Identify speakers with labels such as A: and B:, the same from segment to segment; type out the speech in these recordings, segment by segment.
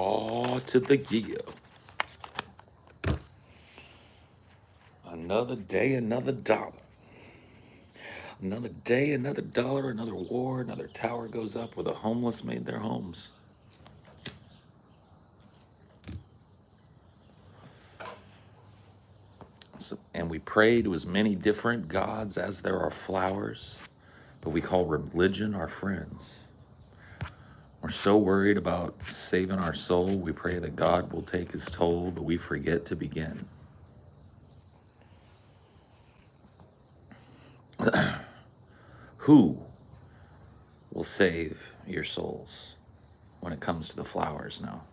A: Aw to the yeah. Another day, another dollar. Another day, another dollar, another war, another tower goes up where the homeless made their homes. So, and we pray to as many different gods as there are flowers, but we call religion our friends. We're so worried about saving our soul, we pray that God will take his toll, but we forget to begin. Who will save your souls when it comes to the flowers now?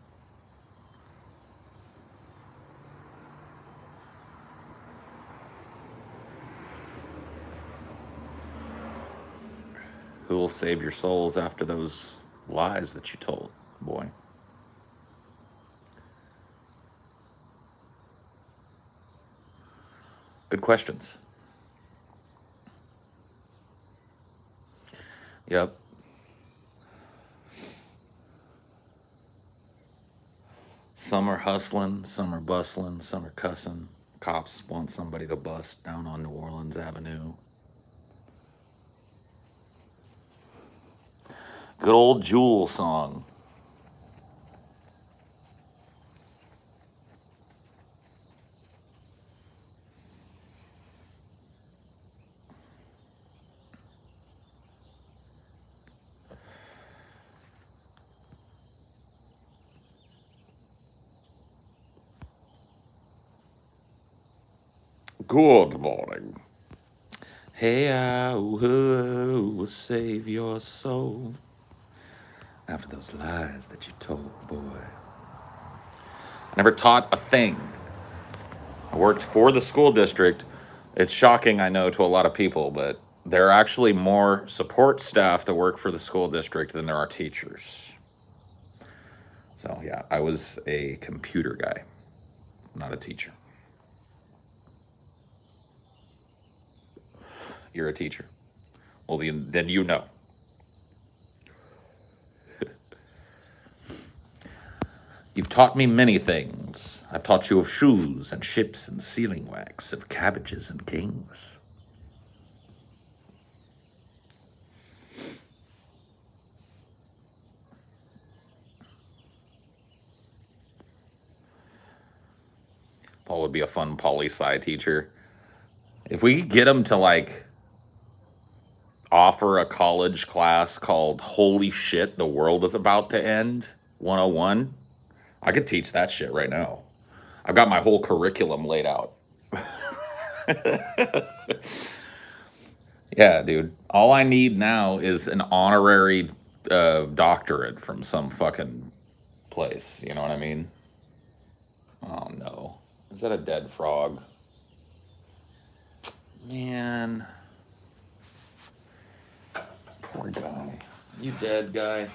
A: Who will save your souls after those lies that you told, boy? Good questions. Yep. Some are hustling, some are bustling, some are cussing. Cops want somebody to bust down on New Orleans Avenue. Good old Jewel song. Good morning. Hey, I will save your soul after those lies that you told, boy. I never taught a thing. I worked for the school district. It's shocking, I know, to a lot of people, but there are actually more support staff that work for the school district than there are teachers. So, yeah, I was a computer guy, not a teacher. You're a teacher. Well, then you know. You've taught me many things. I've taught you of shoes and ships and sealing wax, of cabbages and kings. Paul would be a fun poli-sci teacher. If we could get him to, like, offer a college class called Holy Shit, the World is About to End 101, I could teach that shit right now. I've got my whole curriculum laid out. Yeah, dude. All I need now is an honorary doctorate from some fucking place. You know what I mean? Oh, no. Is that a dead frog? Man. Poor guy. You dead, guy.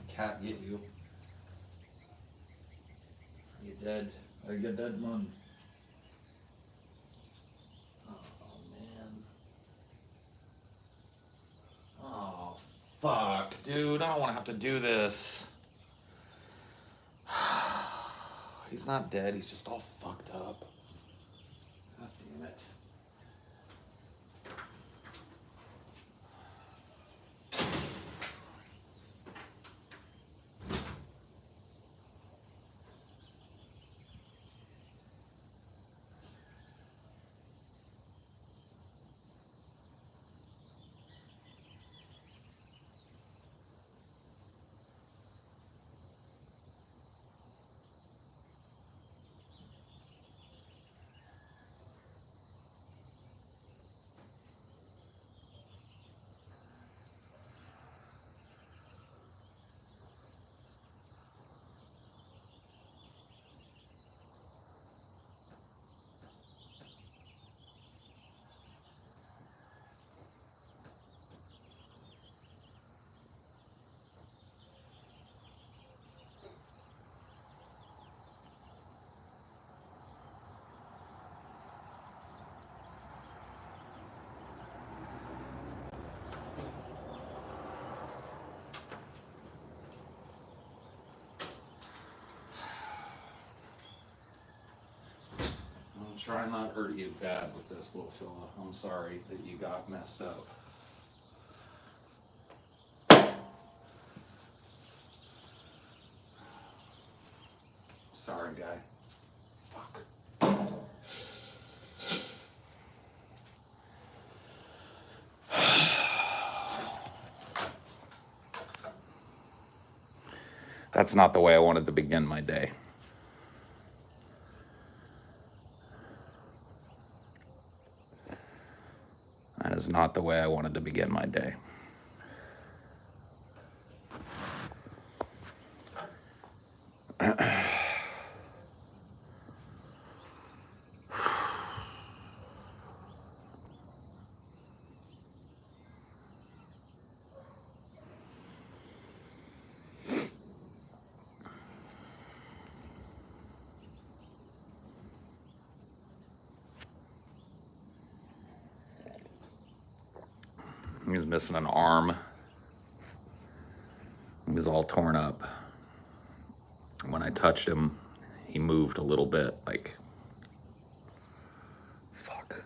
A: Cat get you. You dead. Are you dead, man? Oh, man. Oh, fuck, dude. I don't want to have to do this. He's not dead. He's just all fucked up. God damn it. try not to hurt you bad with this little fella. I'm sorry that you got messed up. Sorry, guy. Fuck. That's not the way I wanted to begin my day. That is not the way I wanted to begin my day. He was missing an arm. He was all torn up. When I touched him, he moved a little bit, like, fuck.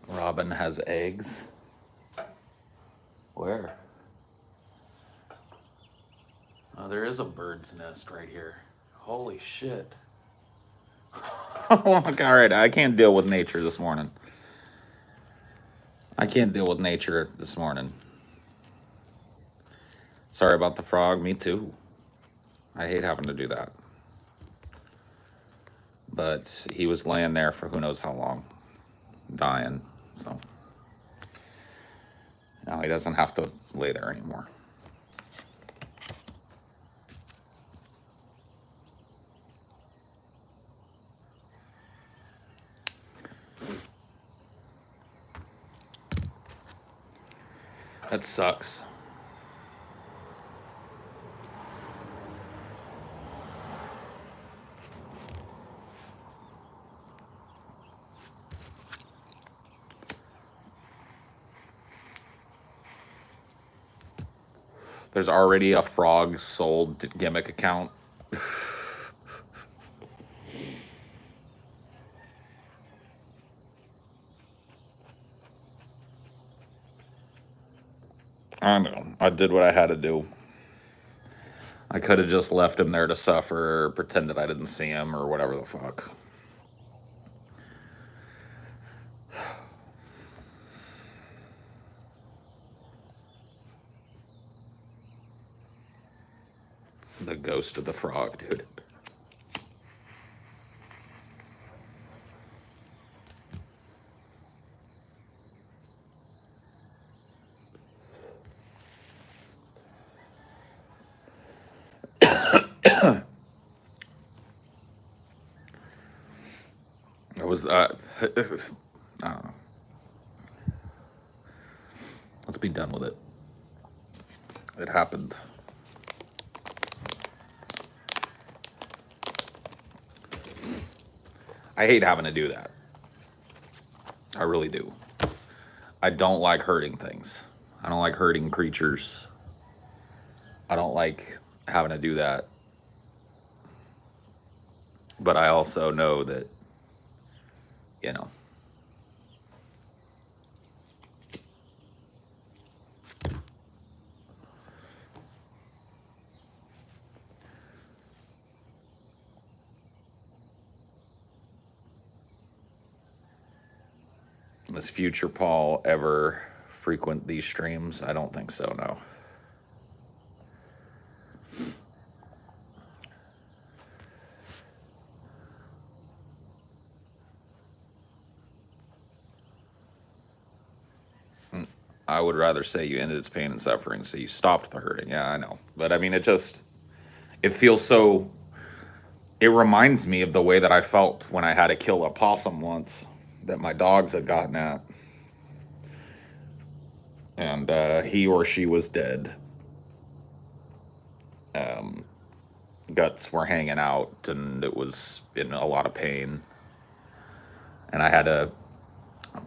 A: Robin has eggs. Where? Oh, there is a bird's nest right here. Holy shit. Oh, all right, I can't deal with nature this morning. I can't deal with nature this morning. Sorry about the frog, me too. I hate having to do that. But he was laying there for who knows how long, dying, so. Now he doesn't have to lay there anymore. That sucks. There's already a frog sold gimmick account. I know. I did what I had to do. I could have just left him there to suffer, or pretend that I didn't see him, or whatever the fuck. The ghost of the frog, dude. It was, I don't know. Let's be be done with it. It happened. I hate having to do that. I really do. I don't like hurting things. I don't like hurting creatures. I don't like having to do that. But I also know that, you know, does future Paul ever frequent these streams? I don't think so, no. I would rather say you ended its pain and suffering, so you stopped the hurting. Yeah, I know. But I mean, it feels so, it reminds me of the way that I felt when I had to kill a possum once that my dogs had gotten at. And he or she was dead. Guts were hanging out, and it was in a lot of pain. And I had to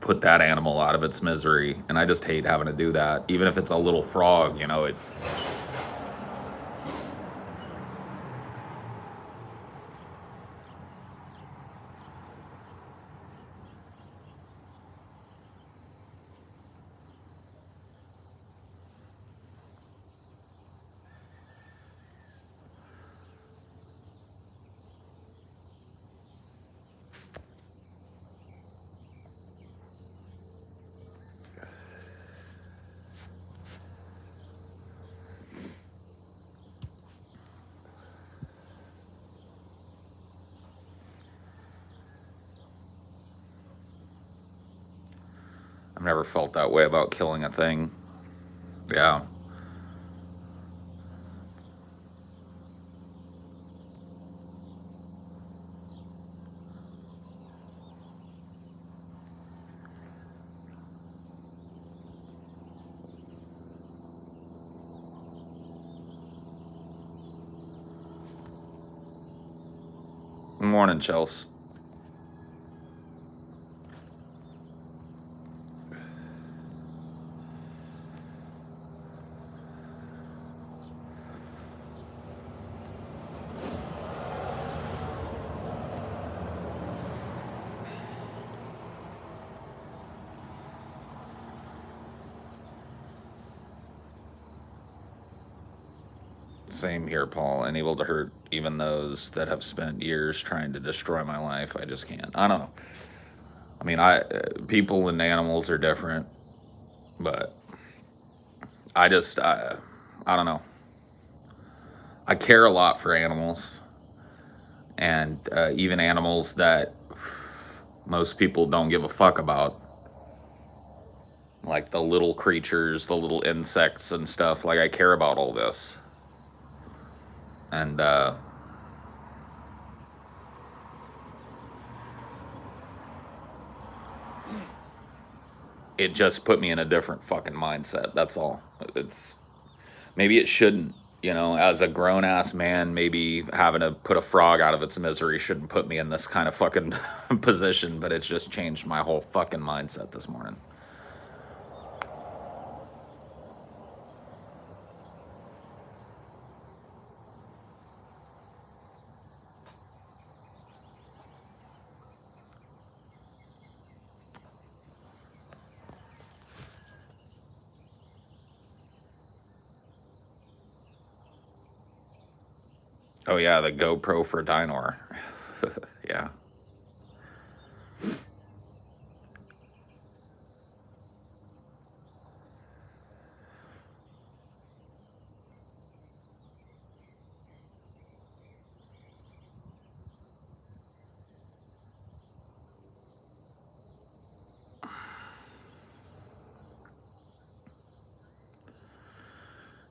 A: put that animal out of its misery, and I just hate having to do that, even if it's a little frog, you know. It I've never felt that way about killing a thing. Yeah. Morning, Chelsea. Same here, Paul. Unable to hurt even those that have spent years trying to destroy my life. I just can't. I don't know. I mean, people and animals are different, but I don't know. I care a lot for animals, and even animals that most people don't give a fuck about, like the little creatures, the little insects and stuff. Like, I care about all this. And it just put me in a different fucking mindset. That's all. Maybe it shouldn't, you know, as a grown ass man, maybe having to put a frog out of its misery shouldn't put me in this kind of fucking position, but it's just changed my whole fucking mindset this morning. Oh yeah, the GoPro for Dinor. Yeah.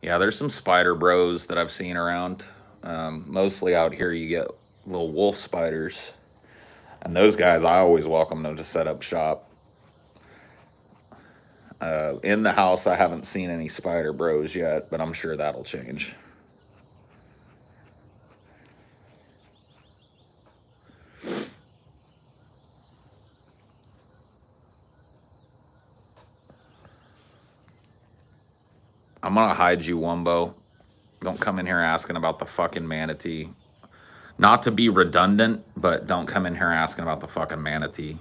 A: Yeah, there's some spider bros that I've seen around. Mostly out here, you get little wolf spiders. And those guys, I always welcome them to set up shop. In the house, I haven't seen any spider bros yet, but I'm sure that'll change. I'm gonna hide you, Wumbo. Don't come in here asking about the fucking manatee. Not to be redundant, but don't come in here asking about the fucking manatee.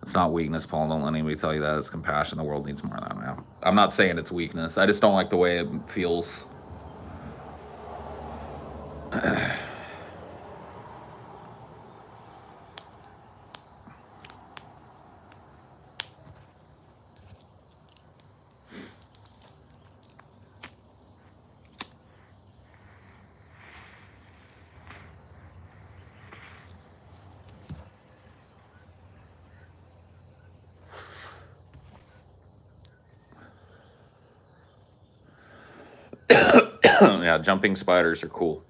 A: It's not weakness, Paul. Don't let anybody tell you that. It's compassion. The world needs more of that, man. I'm not saying it's weakness. I just don't like the way it feels. Yeah, jumping spiders are cool.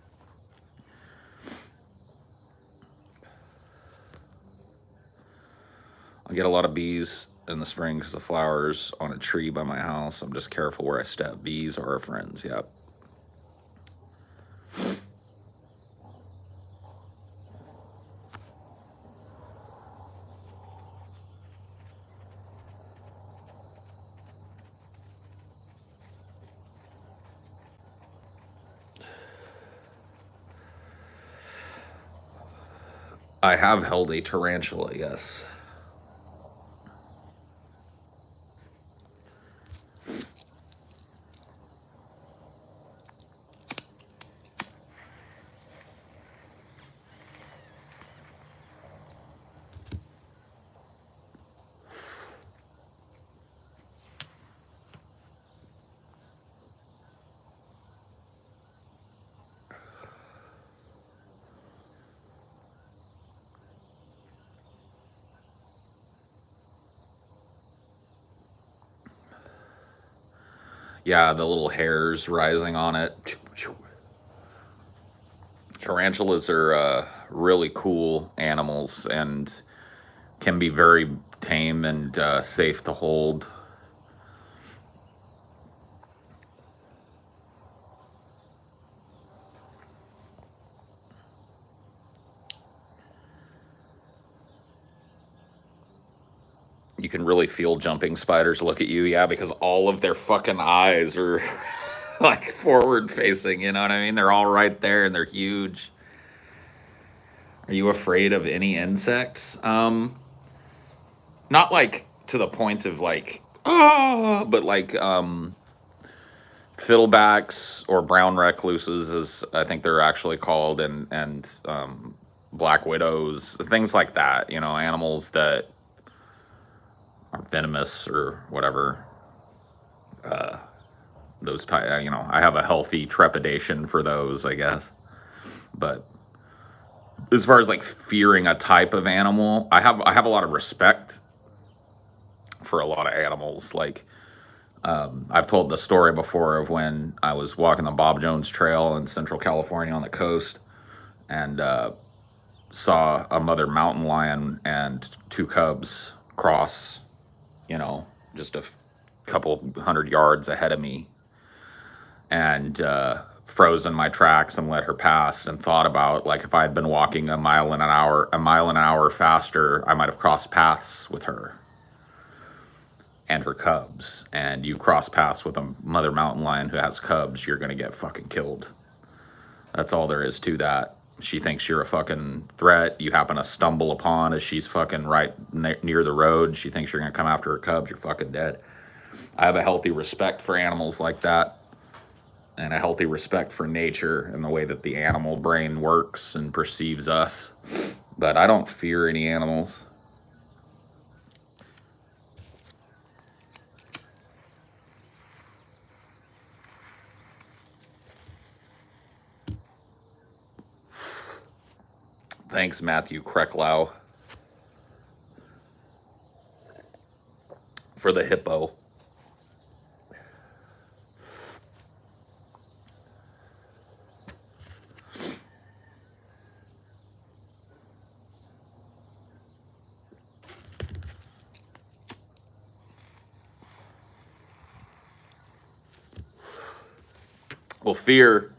A: I get a lot of bees in the spring because the flowers on a tree by my house. I'm just careful where I step. Bees are our friends. Yep. I have held a tarantula, yes. Yeah, the little hairs rising on it. Tarantulas are really cool animals and can be very tame and safe to hold. You can really feel jumping spiders look at you, yeah, because all of their fucking eyes are like forward facing, you know what I mean? They're all right there and they're huge. Are you afraid of any insects? Not like to the point of like, oh, but like fiddlebacks or brown recluses, as I think they're actually called, and black widows, things like that. You know, animals that are venomous or whatever. Those type, you know, I have a healthy trepidation for those, I guess. But as far as like fearing a type of animal, I have a lot of respect for a lot of animals. Like I've told the story before of when I was walking the Bob Jones Trail in Central California on the coast, and saw a mother mountain lion and two cubs cross, you know, just a couple 100 yards ahead of me, and froze in my tracks and let her pass, and thought about, like, if I had been walking a mile an hour faster, I might have crossed paths with her and her cubs. And you cross paths with a mother mountain lion who has cubs, you're gonna get fucking killed. That's all there is to that. She thinks you're a fucking threat. You happen to stumble upon as she's fucking right near the road. She thinks you're gonna come after her cubs. You're fucking dead. I have a healthy respect for animals like that, and a healthy respect for nature and the way that the animal brain works and perceives us. But I don't fear any animals. Thanks, Matthew Krecklau, for the hippo. Well, fear,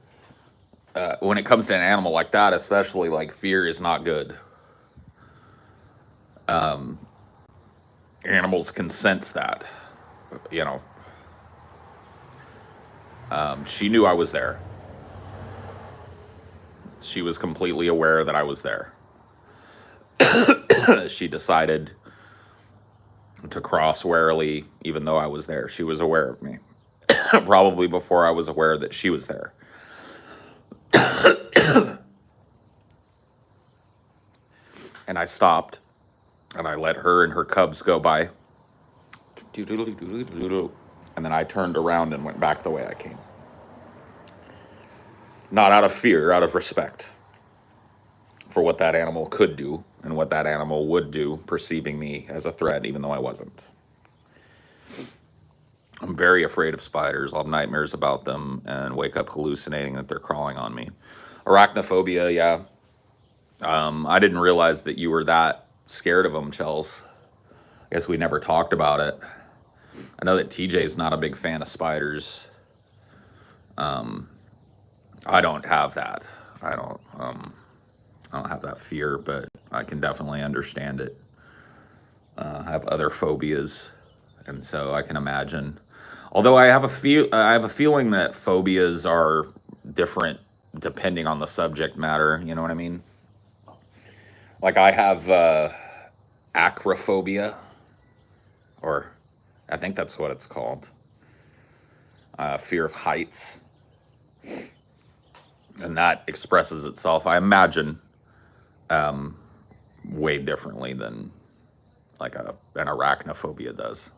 A: when it comes to an animal like that, especially, like, fear is not good. Animals can sense that, you know. She knew I was there. She was completely aware that I was there. She decided to cross warily, even though I was there. She was aware of me, probably before I was aware that she was there. And I stopped, and I let her and her cubs go by. And then I turned around and went back the way I came. Not out of fear, out of respect for what that animal could do and what that animal would do, perceiving me as a threat, even though I wasn't. I'm very afraid of spiders. I'll have nightmares about them and wake up hallucinating that they're crawling on me. Arachnophobia, yeah. I didn't realize that you were that scared of them, Chels. I guess we never talked about it. I know that TJ's not a big fan of spiders. I don't have that. I don't have that fear, but I can definitely understand it. I have other phobias, and so I can imagine. Although I have a feeling that phobias are different depending on the subject matter. You know what I mean? Like I have acrophobia, or I think that's what it's called. Fear of heights, and that expresses itself, I imagine, way differently than like an arachnophobia does.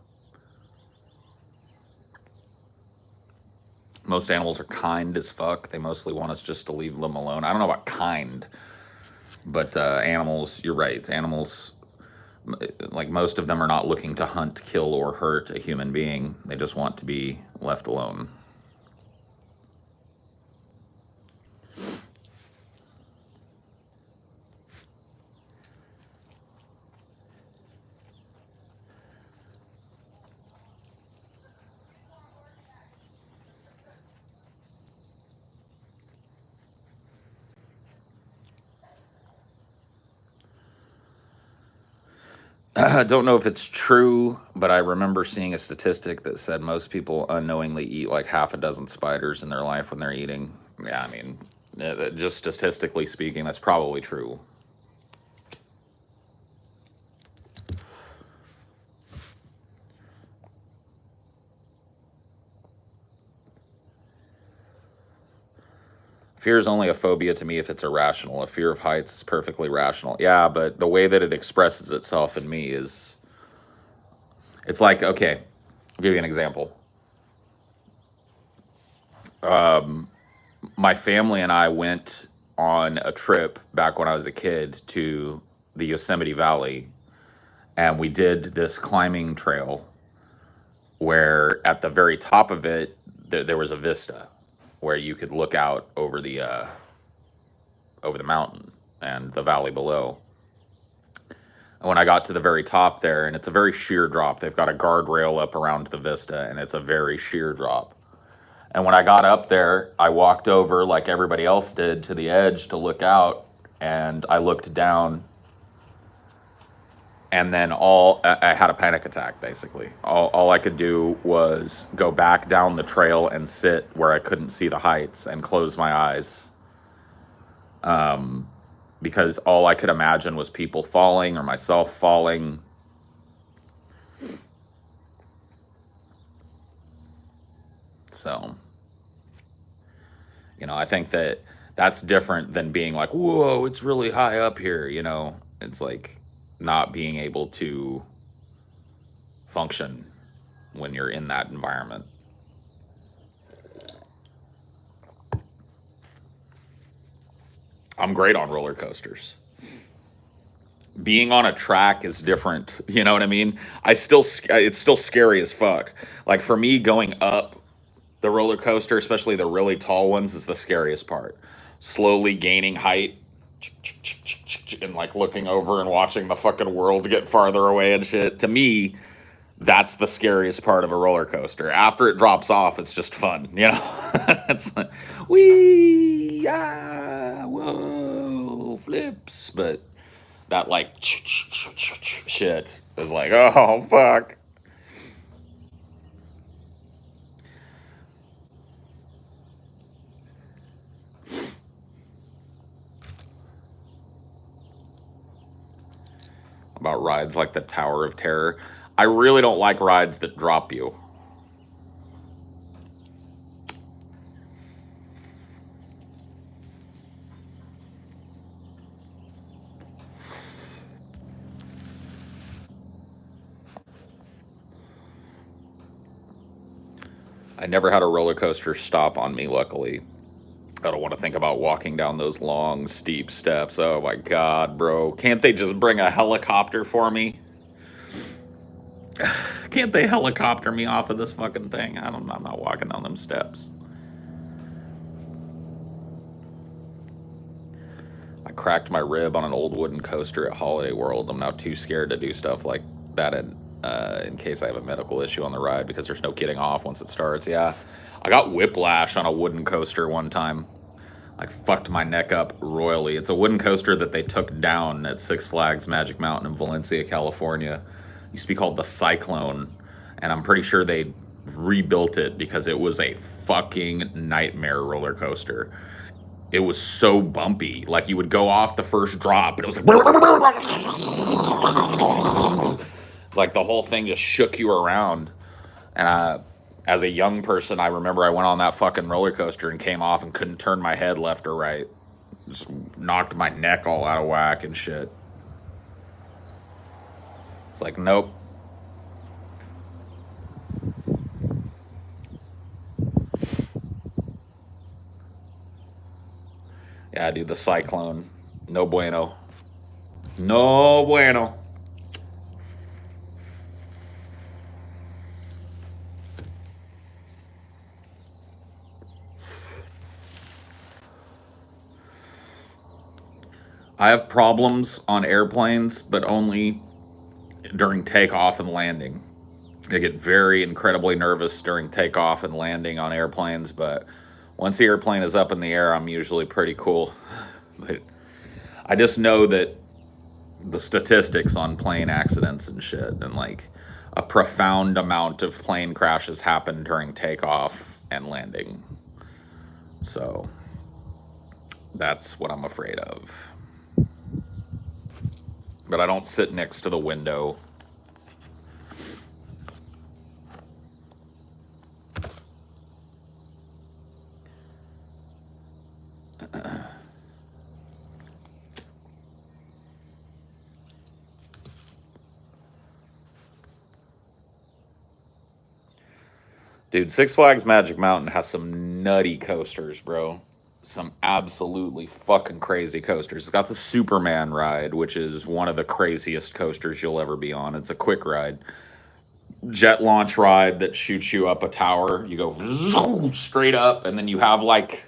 A: Most animals are kind as fuck. They mostly want us just to leave them alone. I don't know about kind, but animals, you're right. Animals, like most of them, are not looking to hunt, kill, or hurt a human being. They just want to be left alone. I don't know if it's true, but I remember seeing a statistic that said most people unknowingly eat like half a dozen spiders in their life when they're eating. Yeah, I mean, just statistically speaking, that's probably true. Fear is only a phobia to me if it's irrational. A fear of heights is perfectly rational. Yeah, but the way that it expresses itself in me is, it's like, okay, I'll give you an example. My family and I went on a trip back when I was a kid to the Yosemite Valley, and we did this climbing trail where at the very top of it, there was a vista where you could look out over the mountain and the valley below. And when I got to the very top there, and it's a very sheer drop, they've got a guardrail up around the vista, and it's a very sheer drop. And when I got up there, I walked over like everybody else did to the edge to look out, and I looked down, and then I had a panic attack, basically. All I could do was go back down the trail and sit where I couldn't see the heights and close my eyes. Because all I could imagine was people falling or myself falling. So, I think that that's different than being like, whoa, it's really high up here, It's like not being able to function when you're in that environment. I'm great on roller coasters. Being on a track is different. You know what I mean? It's still scary as fuck. Like for me, going up the roller coaster, especially the really tall ones, is the scariest part. Slowly gaining height and like looking over and watching the fucking world get farther away and shit. To me, that's the scariest part of a roller coaster. After it drops off, it's just fun, It's like, wee, ah, whoa, flips. But that like shit is like, oh fuck. About rides like the Tower of Terror. I really don't like rides that drop you. I never had a roller coaster stop on me, luckily. I don't want to think about walking down those long, steep steps. Oh my God, bro. Can't they just bring a helicopter for me? Can't they helicopter me off of this fucking thing? I'm not walking down them steps. I cracked my rib on an old wooden coaster at Holiday World. I'm now too scared to do stuff like that in case I have a medical issue on the ride because there's no getting off once it starts. Yeah. I got whiplash on a wooden coaster one time. I fucked my neck up royally. It's a wooden coaster that they took down at Six Flags Magic Mountain in Valencia, California. It used to be called the Cyclone, and I'm pretty sure they rebuilt it because it was a fucking nightmare roller coaster. It was so bumpy. Like you would go off the first drop, and it was like the whole thing just shook you around. And as a young person, I remember I went on that fucking roller coaster and came off and couldn't turn my head left or right. Just knocked my neck all out of whack and shit. It's like, nope. Yeah, dude, the Cyclone. No bueno. No bueno. I have problems on airplanes, but only during takeoff and landing. I get very incredibly nervous during takeoff and landing on airplanes, but once the airplane is up in the air, I'm usually pretty cool. But I just know that the statistics on plane accidents and shit, and like a profound amount of plane crashes happen during takeoff and landing. So that's what I'm afraid of. But I don't sit next to the window. Dude, Six Flags Magic Mountain has some nutty coasters, bro. Some absolutely fucking crazy coasters. It's got the Superman ride, which is one of the craziest coasters you'll ever be on. It's a quick ride. Jet launch ride that shoots you up a tower. You go straight up, and then you have like,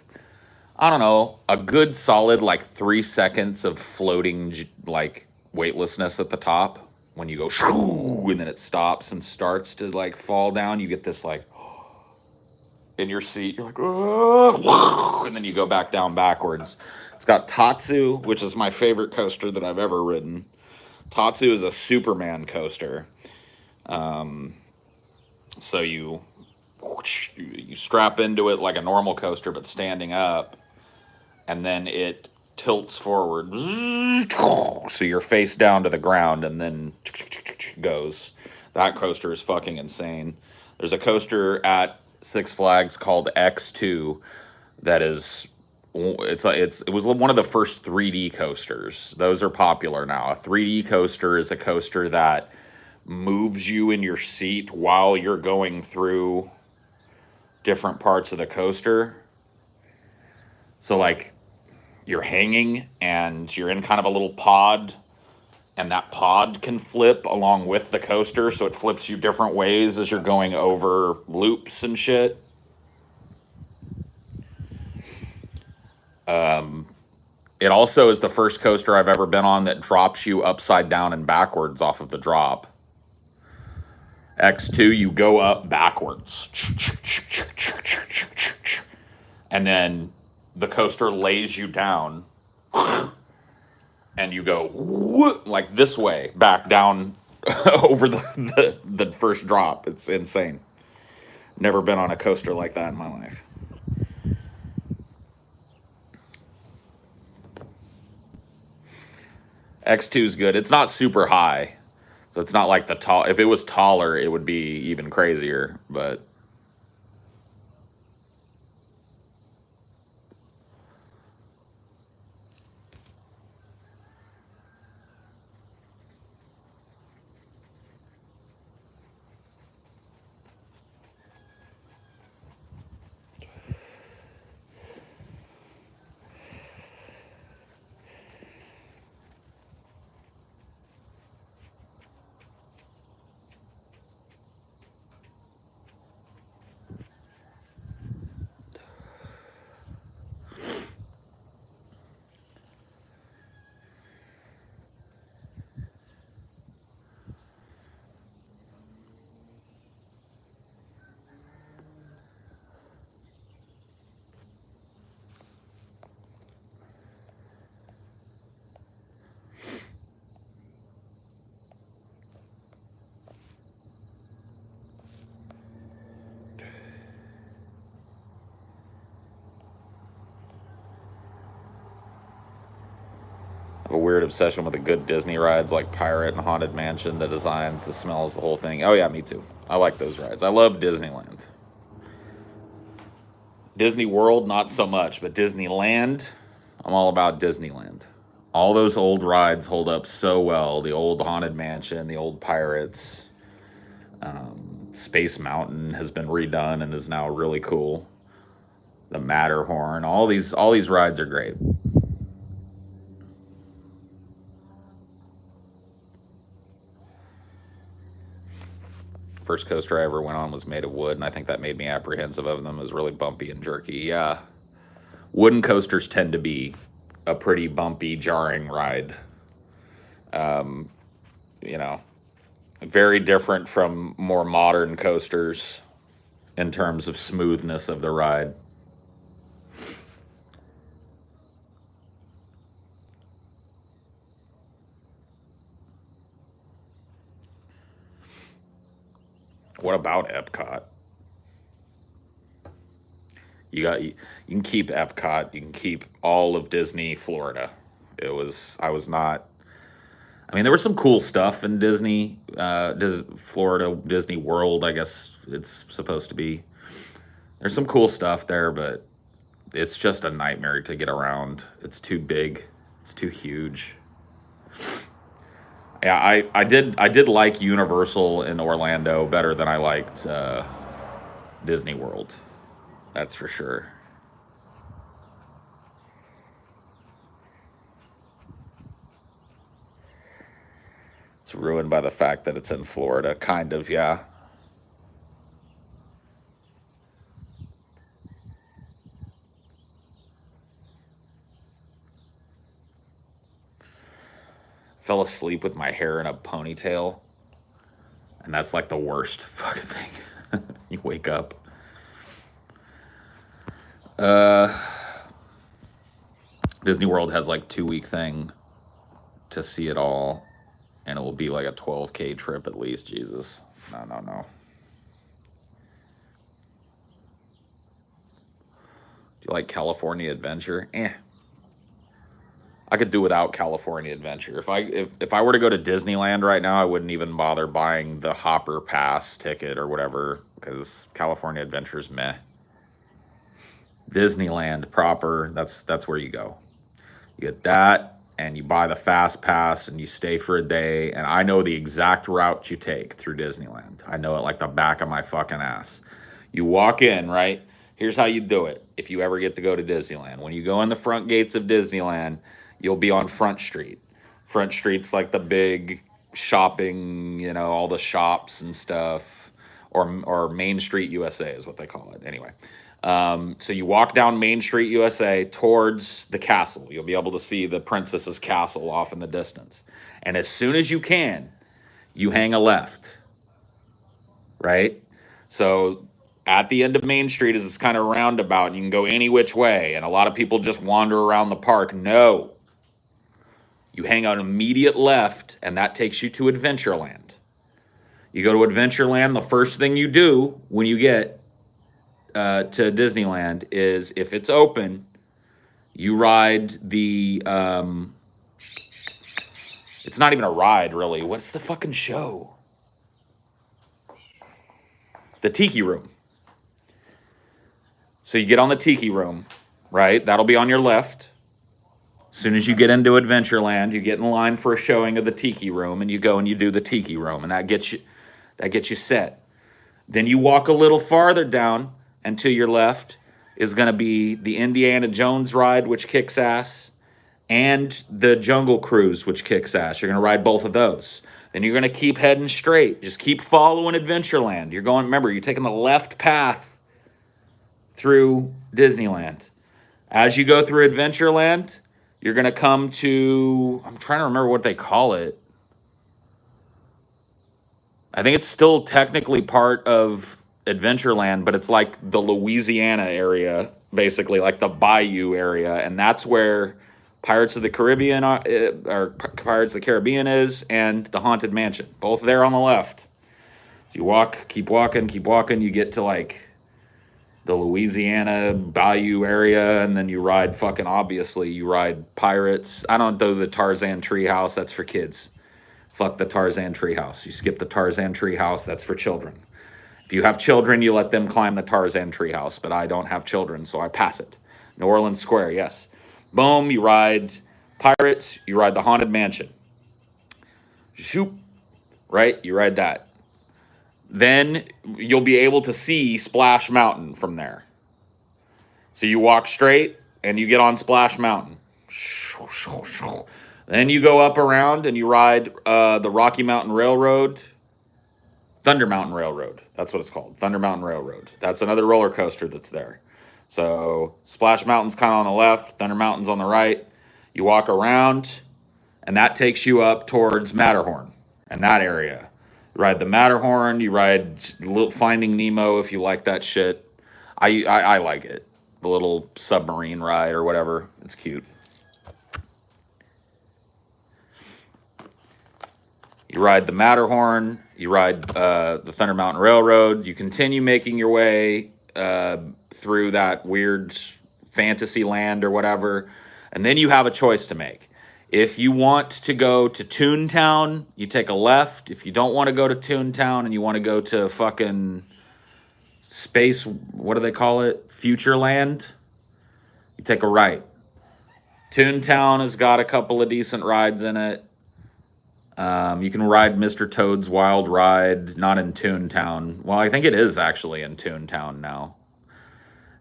A: I don't know, a good solid like 3 seconds of floating like weightlessness at the top. When you go and then it stops and starts to like fall down, you get this like in your seat, you're like, oh, and then you go back down backwards. It's got Tatsu, which is my favorite coaster that I've ever ridden. Tatsu is a Superman coaster. So you strap into it like a normal coaster, but standing up, and then it tilts forward, so you're face down to the ground, and then goes. That coaster is fucking insane. There's a coaster at Six Flags called X2 that is it was one of the first 3D coasters. Those are popular now. A 3D coaster is a coaster that moves you in your seat while you're going through different parts of the coaster. So like you're hanging and you're in kind of a little pod, and that pod can flip along with the coaster, so it flips you different ways as you're going over loops and shit. It also is the first coaster I've ever been on that drops you upside down and backwards off of the drop. X2, you go up backwards. and then the coaster lays you down, and you go like this way back down over the first drop. It's insane. Never been on a coaster like that in my life. X2 is good. It's not super high, so it's not like the tall. If it was taller, it would be even crazier. But I have a weird obsession with the good Disney rides like Pirate and Haunted Mansion, the designs, the smells, the whole thing. Oh yeah, me too. I like those rides. I love Disneyland. Disney World, not so much, but Disneyland, I'm all about Disneyland. All those old rides hold up so well. The old Haunted Mansion, the old Pirates, Space Mountain has been redone and is now really cool. The Matterhorn, all these rides are great. First coaster I ever went on was made of wood, and I think that made me apprehensive of them. It was really bumpy and jerky. Yeah, wooden coasters tend to be a pretty bumpy, jarring ride. You know, very different from more modern coasters in terms of smoothness of the ride. What about Epcot? You can keep Epcot. You can keep all of Disney Florida. I was not. I mean, there was some cool stuff in Disney, Florida Disney World. I guess it's supposed to be. There's some cool stuff there, but it's just a nightmare to get around. It's too big. It's too huge. Yeah, I did like Universal in Orlando better than I liked Disney World. That's for sure. It's ruined by the fact that it's in Florida, kind of, yeah. Fell asleep with my hair in a ponytail, and that's like the worst fucking thing. You wake up. Uh, Disney World has like 2 week thing to see it all, and it will be like a 12K trip at least. Jesus, no, no, no. Do you like California Adventure? I could do without California Adventure. If I were to go to Disneyland right now, I wouldn't even bother buying the Hopper Pass ticket or whatever because California Adventure's meh. Disneyland proper, that's where you go. You get that, and you buy the fast pass, and you stay for a day. And I know the exact route you take through Disneyland. I know it like the back of my fucking ass. You walk in, right? Here's how you do it if you ever get to go to Disneyland. When you go in the front gates of Disneyland, you'll be on Front Street. Front Street's like the big shopping, all the shops and stuff, or Main Street USA is what they call it. Anyway, so you walk down Main Street USA towards the castle. You'll be able to see the princess's castle off in the distance. And as soon as you can, you hang a left, right? So at the end of Main Street is this kind of roundabout, and you can go any which way, and a lot of people just wander around the park. No. You hang out immediate left, and that takes you to Adventureland. You go to Adventureland, the first thing you do when you get to Disneyland is, if it's open, you ride the it's not even a ride, really. What's the fucking show? The Tiki Room. So you get on the Tiki Room, right? That'll be on your left. As soon as you get into Adventureland, you get in line for a showing of the Tiki Room, and you go and you do the Tiki Room, and that gets you set. Then you walk a little farther down, and to your left is going to be the Indiana Jones ride, which kicks ass, and the Jungle Cruise, which kicks ass. You're going to ride both of those. Then you're going to keep heading straight. Just keep following Adventureland. Remember, you're taking the left path through Disneyland. As you go through Adventureland, you're going to come to, I'm trying to remember what they call it. I think it's still technically part of Adventureland, but it's like the Louisiana area, basically, like the Bayou area. And that's where Pirates of the Caribbean or Pirates of the Caribbean is, and the Haunted Mansion. Both there on the left. You walk, keep walking, you get to like the Louisiana Bayou area, and then you ride you ride Pirates. I don't do the Tarzan Treehouse, that's for kids. Fuck the Tarzan Treehouse. You skip the Tarzan Treehouse, that's for children. If you have children, you let them climb the Tarzan Treehouse, but I don't have children, so I pass it. New Orleans Square, yes. Boom, you ride Pirates, you ride the Haunted Mansion. Shoop, right? You ride that. Then you'll be able to see Splash Mountain from there. So you walk straight and you get on Splash Mountain. Then you go up around and you ride the Rocky Mountain Railroad. Thunder Mountain Railroad. That's what it's called. Thunder Mountain Railroad. That's another roller coaster that's there. So Splash Mountain's kind of on the left. Thunder Mountain's on the right. You walk around, and that takes you up towards Matterhorn and that area. You ride the Matterhorn. You ride Finding Nemo if you like that shit. I like it. The little submarine ride or whatever. It's cute. You ride the Matterhorn. You ride the Thunder Mountain Railroad. You continue making your way through that weird fantasy land or whatever. And then you have a choice to make. If you want to go to Toontown, you take a left. If you don't want to go to Toontown and you want to go to fucking space, what do they call it? Futureland, you take a right. Toontown has got a couple of decent rides in it. You can ride Mr. Toad's Wild Ride, not in Toontown. Well, I think it is actually in Toontown now.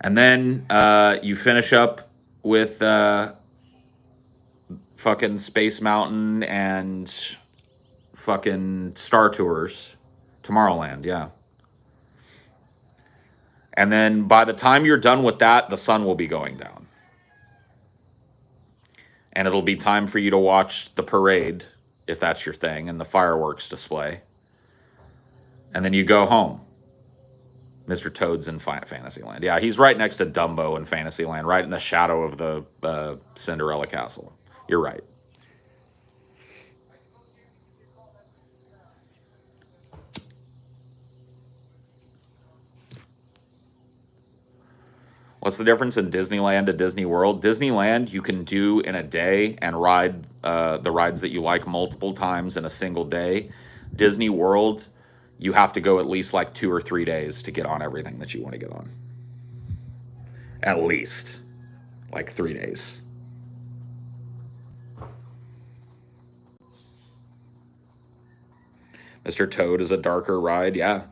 A: And then you finish up with fucking Space Mountain and fucking Star Tours. Tomorrowland, yeah. And then by the time you're done with that, the sun will be going down. And it'll be time for you to watch the parade, if that's your thing, and the fireworks display. And then you go home. Mr. Toad's in Fantasyland. Yeah, he's right next to Dumbo in Fantasyland, right in the shadow of the Cinderella Castle. You're right. What's the difference in Disneyland to Disney World? Disneyland, you can do in a day and ride the rides that you like multiple times in a single day. Disney World, you have to go at least like 2 or 3 days to get on everything that you want to get on. At least like 3 days. Mr. Toad is a darker ride, yeah.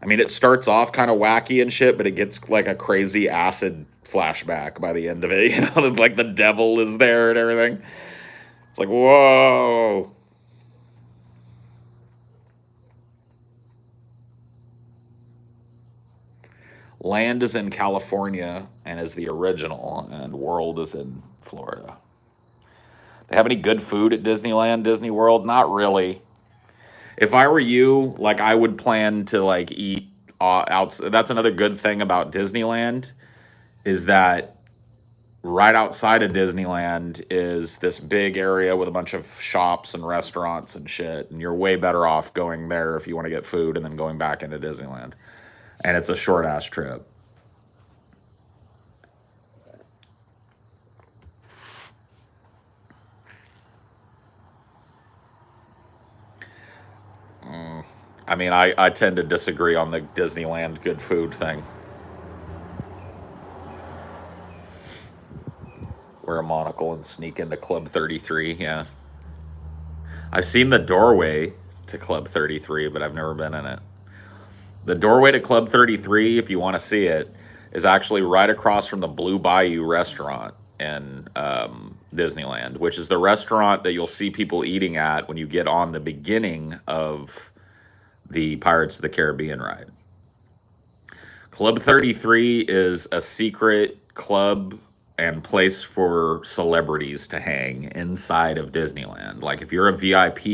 A: I mean, it starts off kind of wacky and shit, but it gets like a crazy acid flashback by the end of it. You know, like the devil is there and everything. It's like, whoa. Land is in California and is the original, and World is in Florida. They have any good food at Disneyland, Disney World? Not really. If I were you, like, I would plan to like eat That's another good thing about Disneyland, is that right outside of Disneyland is this big area with a bunch of shops and restaurants and shit, and you're way better off going there if you want to get food and then going back into Disneyland. And it's a short ass trip. I mean, I tend to disagree on the Disneyland good food thing. Wear a monocle and sneak into Club 33, yeah. I've seen the doorway to Club 33, but I've never been in it. The doorway to Club 33, if you want to see it, is actually right across from the Blue Bayou restaurant in Disneyland, which is the restaurant that you'll see people eating at when you get on the beginning of the Pirates of the Caribbean ride. Club 33 is a secret club and place for celebrities to hang inside of Disneyland. Like, if you're a VIP,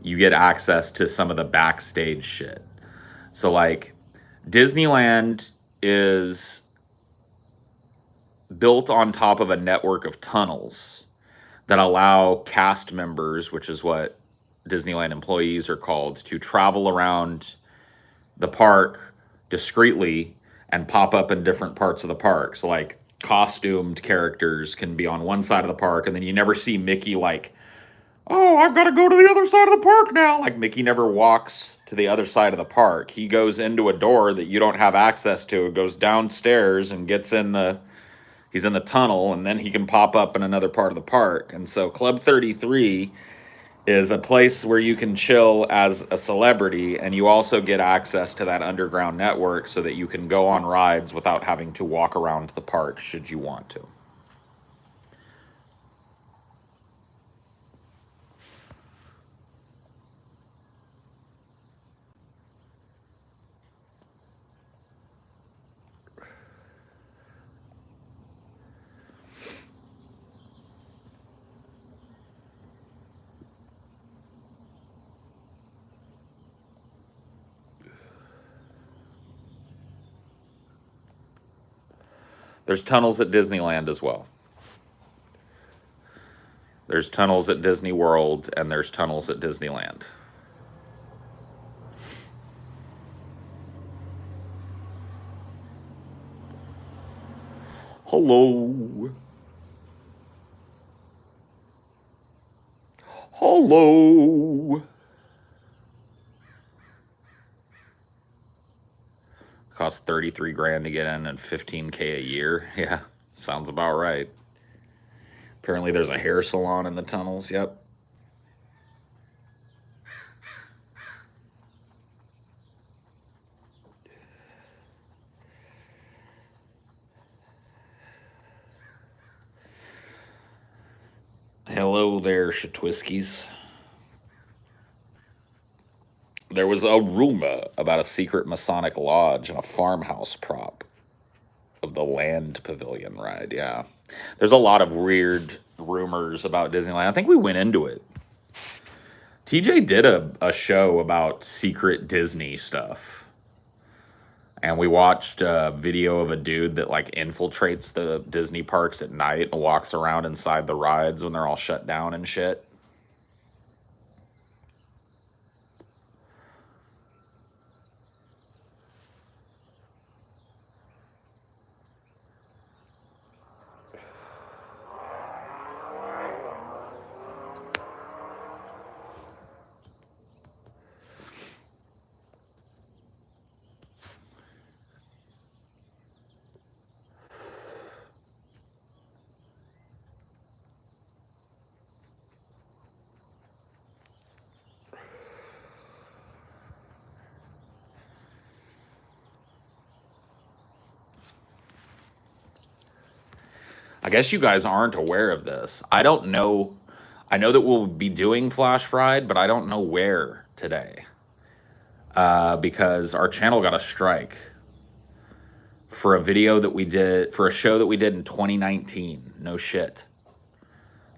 A: you get access to some of the backstage shit. So, like, Disneyland is built on top of a network of tunnels that allow cast members, which is what Disneyland employees are called, to travel around the park discreetly and pop up in different parts of the park. So, like, costumed characters can be on one side of the park, and then you never see Mickey like, oh, I've got to go to the other side of the park now. Like, Mickey never walks to the other side of the park. He goes into a door that you don't have access to, goes downstairs and gets in the, he's in the tunnel, and then he can pop up in another part of the park. And so Club 33 is a place where you can chill as a celebrity, and you also get access to that underground network so that you can go on rides without having to walk around the park should you want to. There's tunnels at Disneyland as well. There's tunnels at Disney World, and there's tunnels at Disneyland. Hello. Hello. Costs 33 grand to get in and 15K a year. Yeah, sounds about right. Apparently there's a hair salon in the tunnels. Yep. Hello there, Shatwiskies. There was a rumor about a secret Masonic lodge and a farmhouse prop of the Land Pavilion ride. Yeah. There's a lot of weird rumors about Disneyland. I think we went into it. TJ did a show about secret Disney stuff. And we watched a video of a dude that like infiltrates the Disney parks at night and walks around inside the rides when they're all shut down and shit. I guess you guys aren't aware of this. I don't know. I know that we'll be doing Flash Fried, but I don't know where today. Because our channel got a strike for a video that we did, for a show that we did in 2019. No shit.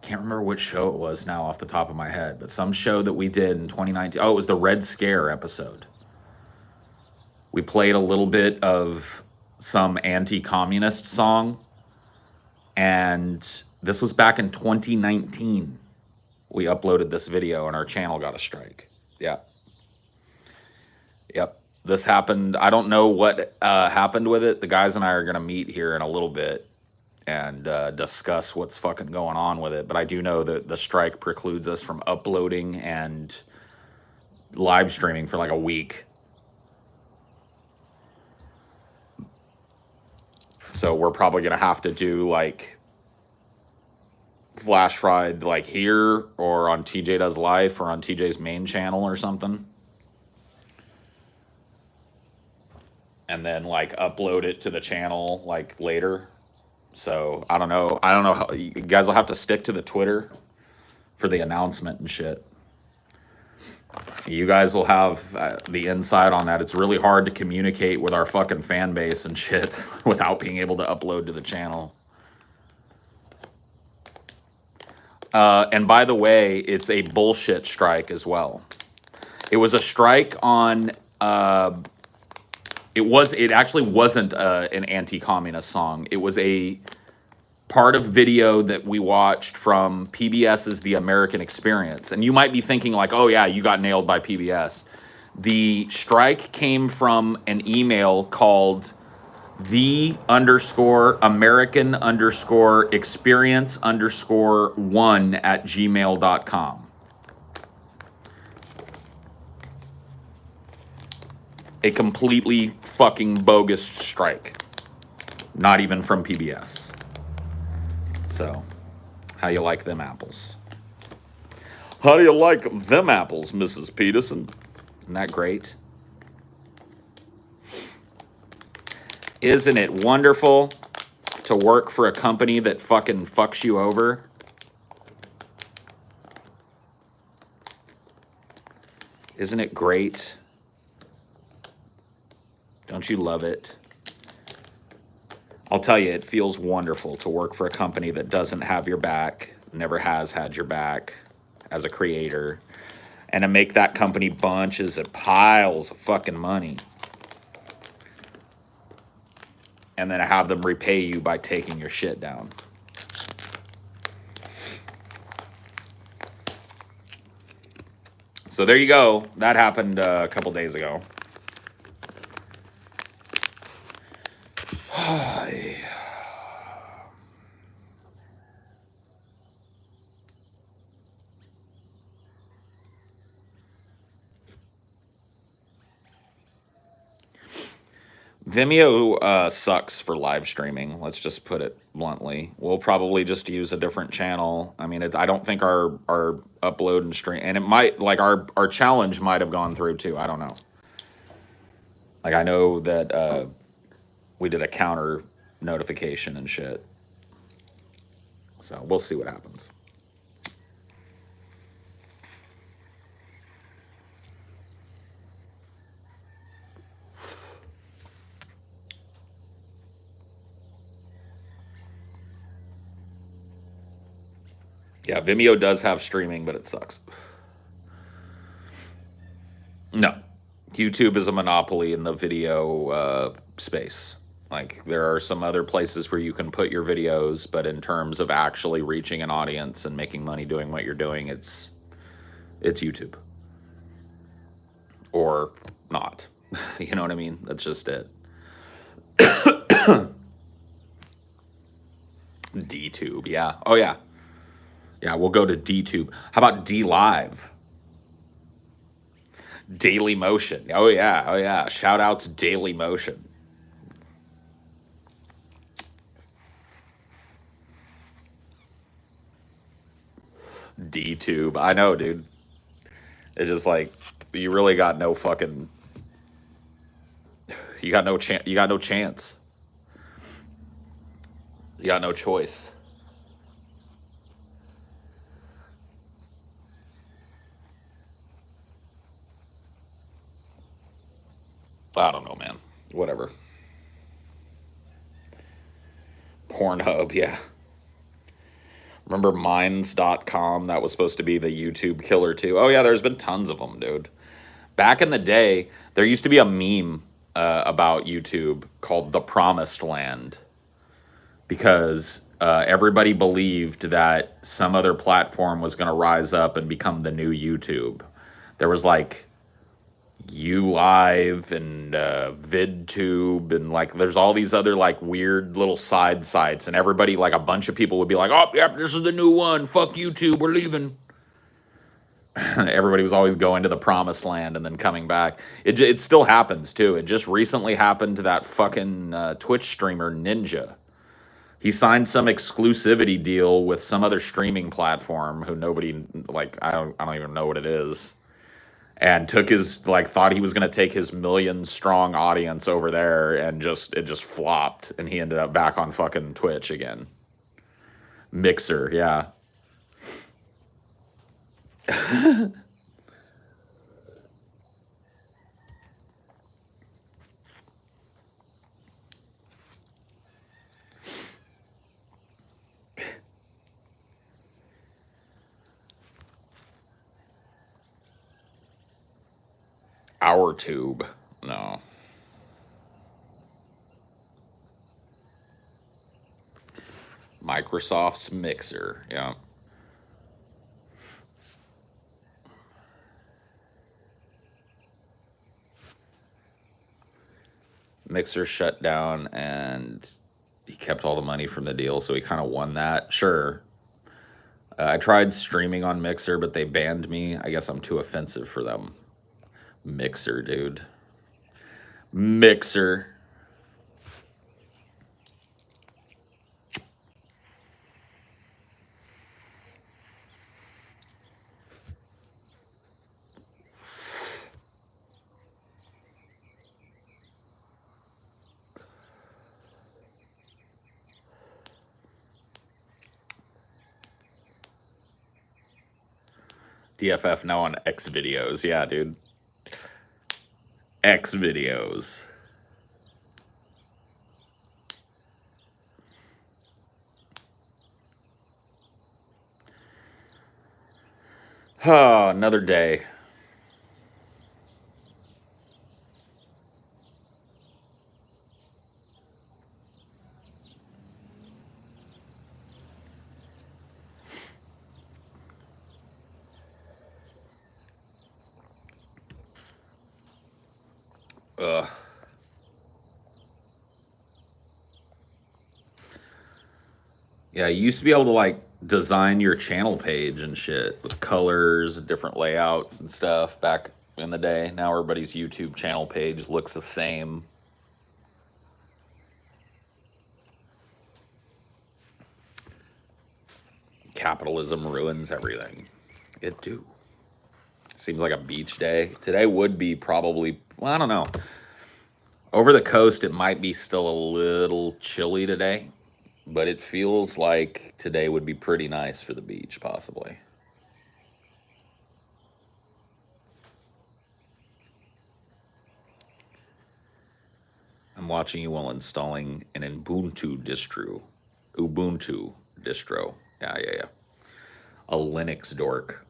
A: Can't remember which show it was now off the top of my head, but some show that we did in 2019. Oh, it was the Red Scare episode. We played a little bit of some anti-communist song, and this was back in 2019. We uploaded this video and our channel got a strike. Yeah. Yep. This happened. I don't know what happened with it. The guys and I are going to meet here in a little bit and discuss what's fucking going on with it. But I do know that the strike precludes us from uploading and live streaming for like a week. So we're probably going to have to do like Flash Fried like here or on TJ Does Life or on TJ's main channel or something. And then like upload it to the channel like later. So I don't know. I don't know how you guys will have to stick to the Twitter for the announcement and shit. You guys will have the insight on that. It's really hard to communicate with our fucking fan base and shit without being able to upload to the channel. And by the way, it's a bullshit strike as well. It was a strike on... It actually wasn't an anti-communist song. It was a part of video that we watched from PBS's The American Experience. And you might be thinking like, oh yeah, you got nailed by PBS. The strike came from an email called the_American_experience_1@gmail.com. A completely fucking bogus strike. Not even from PBS. So, how you like them apples? How do you like them apples, Mrs. Peterson? Isn't that great? Isn't it wonderful to work for a company that fucking fucks you over? Isn't it great? Don't you love it? I'll tell you, it feels wonderful to work for a company that doesn't have your back, never has had your back as a creator, and to make that company bunches of piles of fucking money. And then have them repay you by taking your shit down. So there you go. That happened a couple days ago. Vimeo sucks for live streaming. Let's just put it bluntly. We'll probably just use a different channel. I mean, I don't think our upload and stream, and it might, like our challenge might have gone through too. I don't know. Like I know that we did a counter notification and shit. So we'll see what happens. Yeah, Vimeo does have streaming, but it sucks. No. YouTube is a monopoly in the video space. Like, there are some other places where you can put your videos, but in terms of actually reaching an audience and making money doing what you're doing, it's YouTube. Or not. You know what I mean? That's just it. DTube, yeah. Oh, yeah. Yeah, we'll go to DTube. How about DLive? Daily Motion. Oh, yeah. Oh, yeah. Shout outs Daily Motion. DTube. I know, dude. It's just like, you really got no fucking... You got no chance. You got no chance. You got no choice. I don't know, man. Whatever. Pornhub, yeah. Remember Minds.com? That was supposed to be the YouTube killer, too. Oh, yeah, there's been tons of them, dude. Back in the day, there used to be a meme about YouTube called The Promised Land, because everybody believed that some other platform was going to rise up and become the new YouTube. There was like ULive and VidTube, and like there's all these other like weird little side sites, and everybody, like a bunch of people would be like, oh, yep, this is the new one. Fuck YouTube, we're leaving. Everybody was always going to the promised land and then coming back. It still happens too. It just recently happened to that fucking Twitch streamer Ninja. He signed some exclusivity deal with some other streaming platform who nobody, like, I don't even know what it is. And took his, like, thought he was going to take his million strong audience over there, and it just flopped, and he ended up back on fucking Twitch again. Mixer, yeah. Our tube, no. Microsoft's Mixer, yeah. Mixer shut down, and he kept all the money from the deal, so he kind of won that. Sure. I tried streaming on Mixer, but they banned me. I guess I'm too offensive for them. Mixer, dude. Mixer. DFF now on X videos. Yeah, dude. X videos. Oh, another day. Ugh. Yeah, you used to be able to like design your channel page and shit with colors, different layouts and stuff back in the day. Now everybody's YouTube channel page looks the same. Capitalism ruins everything. It do. Seems like a beach day. Today would be probably, well, I don't know. Over the coast, it might be still a little chilly today, but it feels like today would be pretty nice for the beach, possibly. I'm watching you while installing an Ubuntu distro. Ubuntu distro. Yeah. A Linux dork.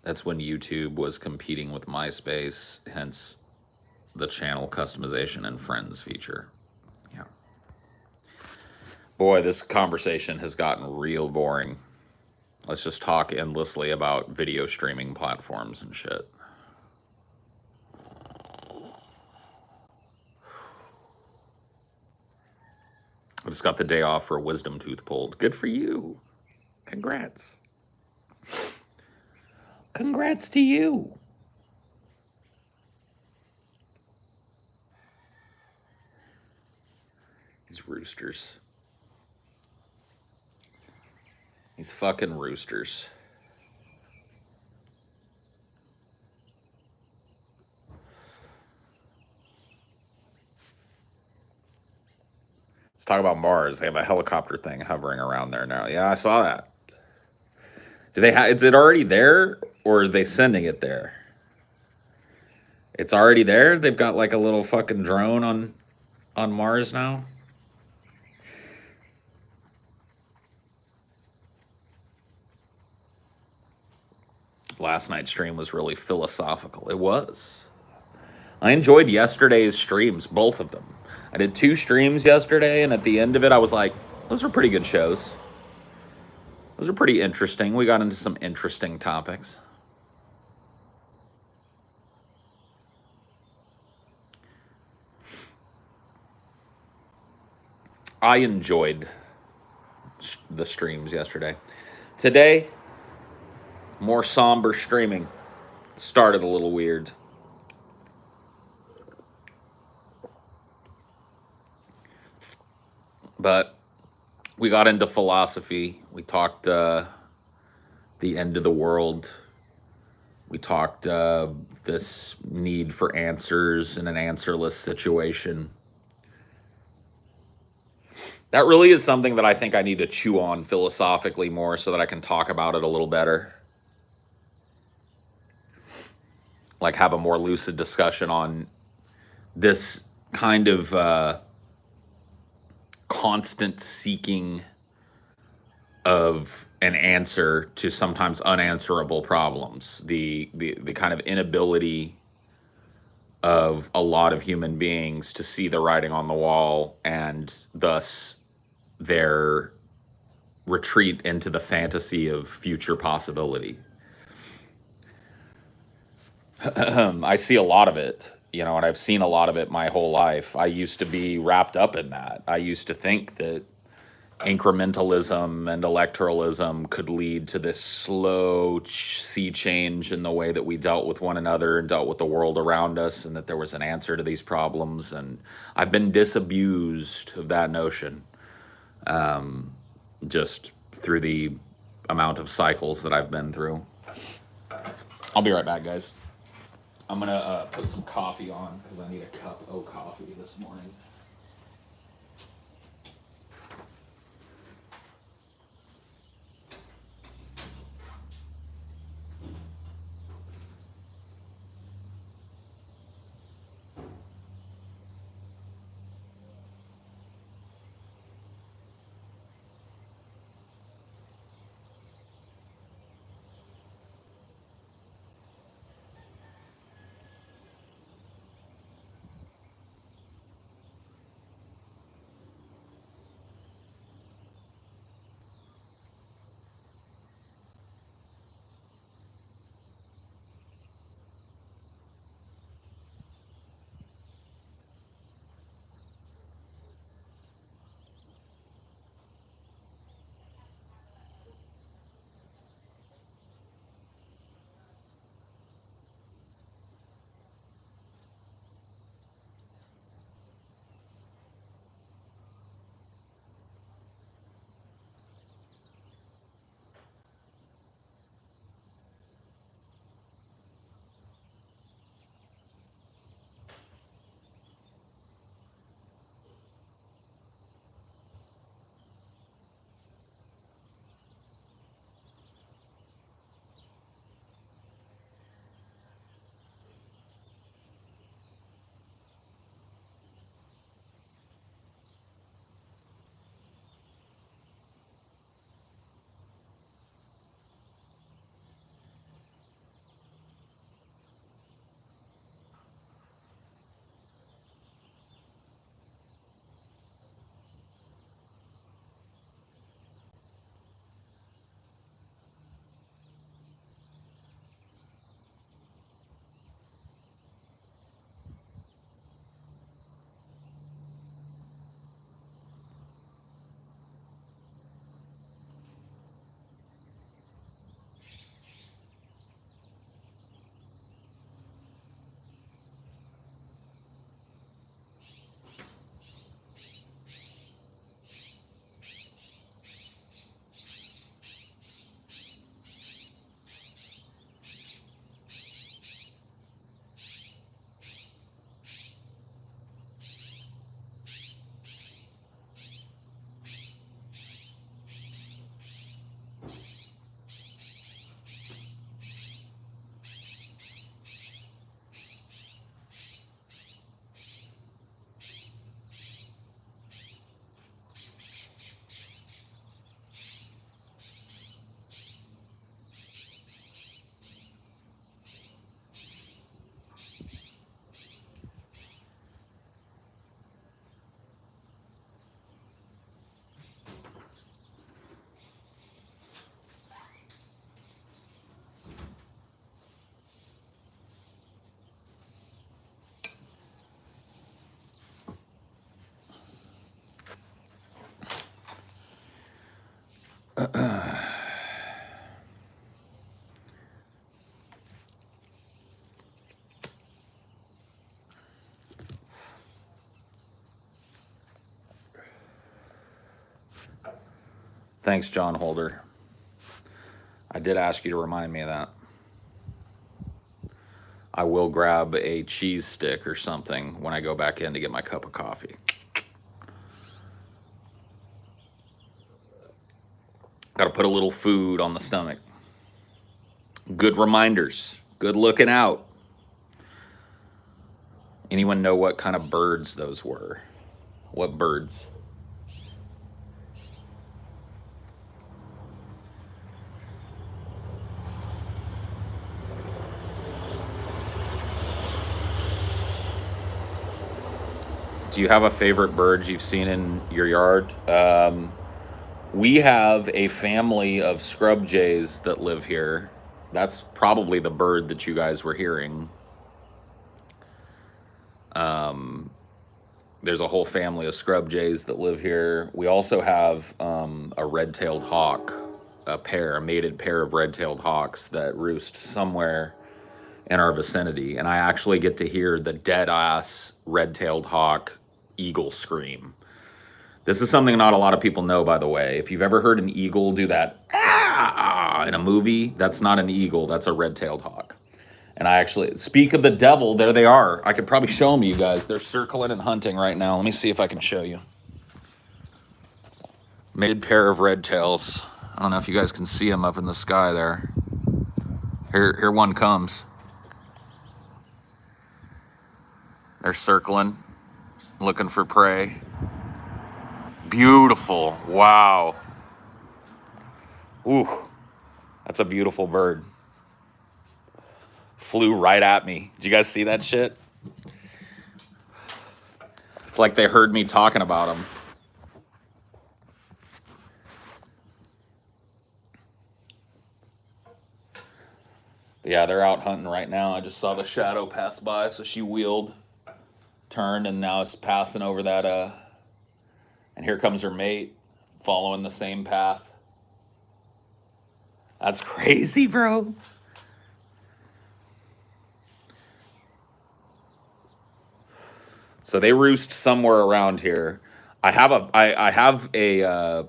A: That's when YouTube was competing with MySpace, hence the channel customization and friends feature. Yeah. Boy, this conversation has gotten real boring. Let's just talk endlessly about video streaming platforms and shit. I just got the day off for a wisdom tooth pulled. Good for you. Congrats. Congrats to you. These roosters. These fucking roosters. Let's talk about Mars. They have a helicopter thing hovering around there now. Yeah, I saw that. Do they have? Is it already there, or are they sending it there? It's already there. They've got like a little fucking drone on Mars now. Last night's stream was really philosophical. It was. I enjoyed yesterday's streams, both of them. I did 2 streams yesterday, and at the end of it, I was like, those are pretty good shows. Those are pretty interesting. We got into some interesting topics. I enjoyed the streams yesterday. Today, more somber streaming. Started a little weird. But we got into philosophy. We talked the end of the world. We talked this need for answers in an answerless situation. That really is something that I think I need to chew on philosophically more so that I can talk about it a little better. Like have a more lucid discussion on this kind of constant seeking of an answer to sometimes unanswerable problems. The kind of inability of a lot of human beings to see the writing on the wall, and thus their retreat into the fantasy of future possibility. I see a lot of it, and I've seen a lot of it my whole life. I used to be wrapped up in that. I used to think that incrementalism and electoralism could lead to this slow sea change in the way that we dealt with one another and dealt with the world around us, and that there was an answer to these problems. And I've been disabused of that notion, just through the amount of cycles that I've been through. I'll be right back, guys. I'm gonna put some coffee on because I need a cup of coffee this morning. Thanks, John Holder. I did ask you to remind me of that. I will grab a cheese stick or something when I go back in to get my cup of coffee. Got to put a little food on the stomach. Good reminders. Good looking out. Anyone know what kind of birds those were? What birds? Do you have a favorite bird you've seen in your yard? We have a family of scrub jays that live here. That's probably the bird that you guys were hearing. There's a whole family of scrub jays that live here. We also have a red-tailed hawk, a mated pair of red-tailed hawks that roost somewhere in our vicinity. And I actually get to hear the dead-ass red-tailed hawk eagle scream. This is something not a lot of people know, by the way. If you've ever heard an eagle do that in a movie, that's not an eagle, that's a red-tailed hawk. And I actually, speak of the devil, there they are. I could probably show them to you guys. They're circling and hunting right now. Let me see if I can show you. Mated pair of red tails. I don't know if you guys can see them up in the sky there. Here one comes. They're circling, looking for prey. Beautiful, wow. Ooh, that's a beautiful bird. Flew right at me. Did you guys see that shit? It's like they heard me talking about them. Yeah, they're out hunting right now. I just saw the shadow pass by, so she wheeled, turned, and now it's passing over that, and here comes her mate, following the same path. That's crazy, bro. So they roost somewhere around here. I have a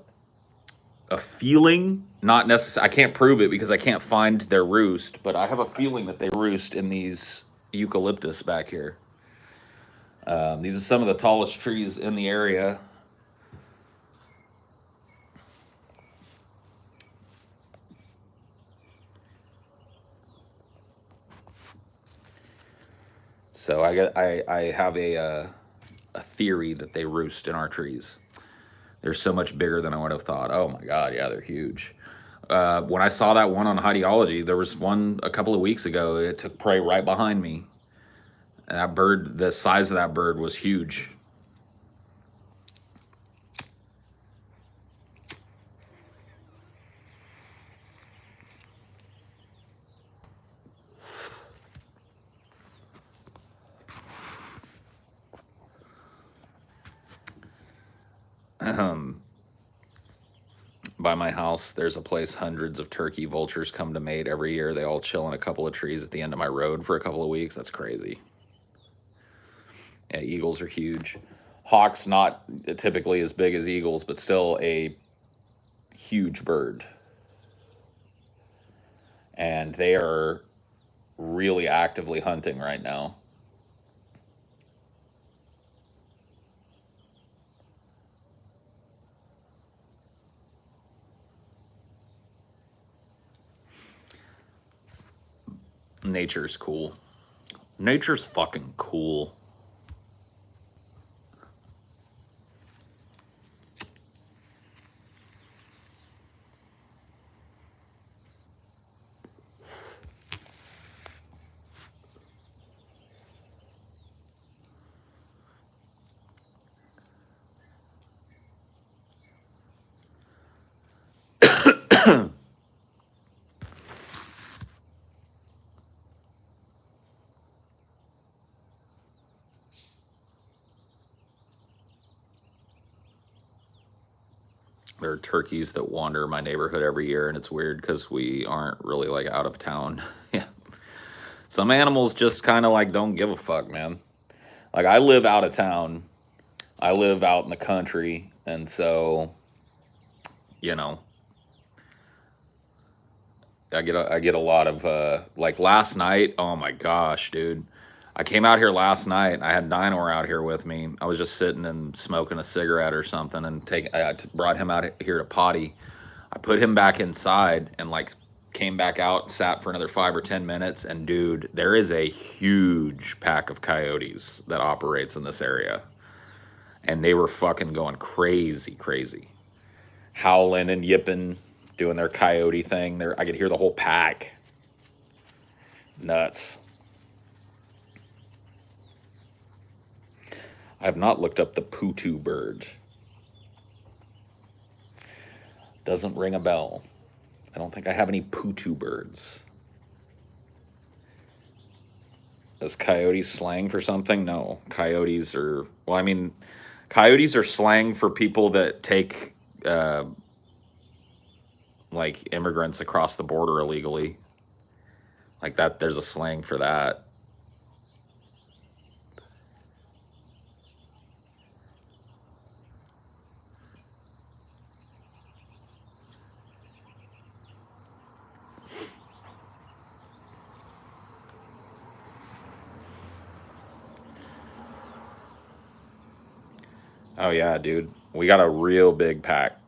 A: feeling, not necessarily, I can't prove it because I can't find their roost, but I have a feeling that they roost in these eucalyptus back here. These are some of the tallest trees in the area. So I have a theory that they roost in our trees. They're so much bigger than I would have thought. Oh my God, yeah, they're huge. When I saw that one on Highdeology, there was one a couple of weeks ago. It took prey right behind me. And that bird, the size of that bird was huge. By my house, there's a place hundreds of turkey vultures come to mate every year. They all chill in a couple of trees at the end of my road for a couple of weeks. That's crazy. Yeah, eagles are huge. Hawks not typically as big as eagles, but still a huge bird. And they are really actively hunting right now. Nature's cool. Nature's fucking cool. There are turkeys that wander my neighborhood every year, and it's weird because we aren't really like out of town. Yeah. Some animals just kind of like don't give a fuck, man. Like I live out of town. I live out in the country, and so, you know, I get a lot of like last night. Oh my gosh, dude! I came out here last night. I had Dinor out here with me. I was just sitting and smoking a cigarette or something, and brought him out here to potty. I put him back inside and like came back out, sat for another 5 or 10 minutes, and dude, there is a huge pack of coyotes that operates in this area, and they were fucking going crazy, crazy, howling and yipping, doing their coyote thing. I could hear the whole pack. Nuts. I have not looked up the Putu bird. Doesn't ring a bell. I don't think I have any Putu birds. Is coyotes slang for something? No. Coyotes are, well, I mean, coyotes are slang for people that take like immigrants across the border illegally. Like that, there's a slang for that. Oh yeah, dude. We got a real big pack.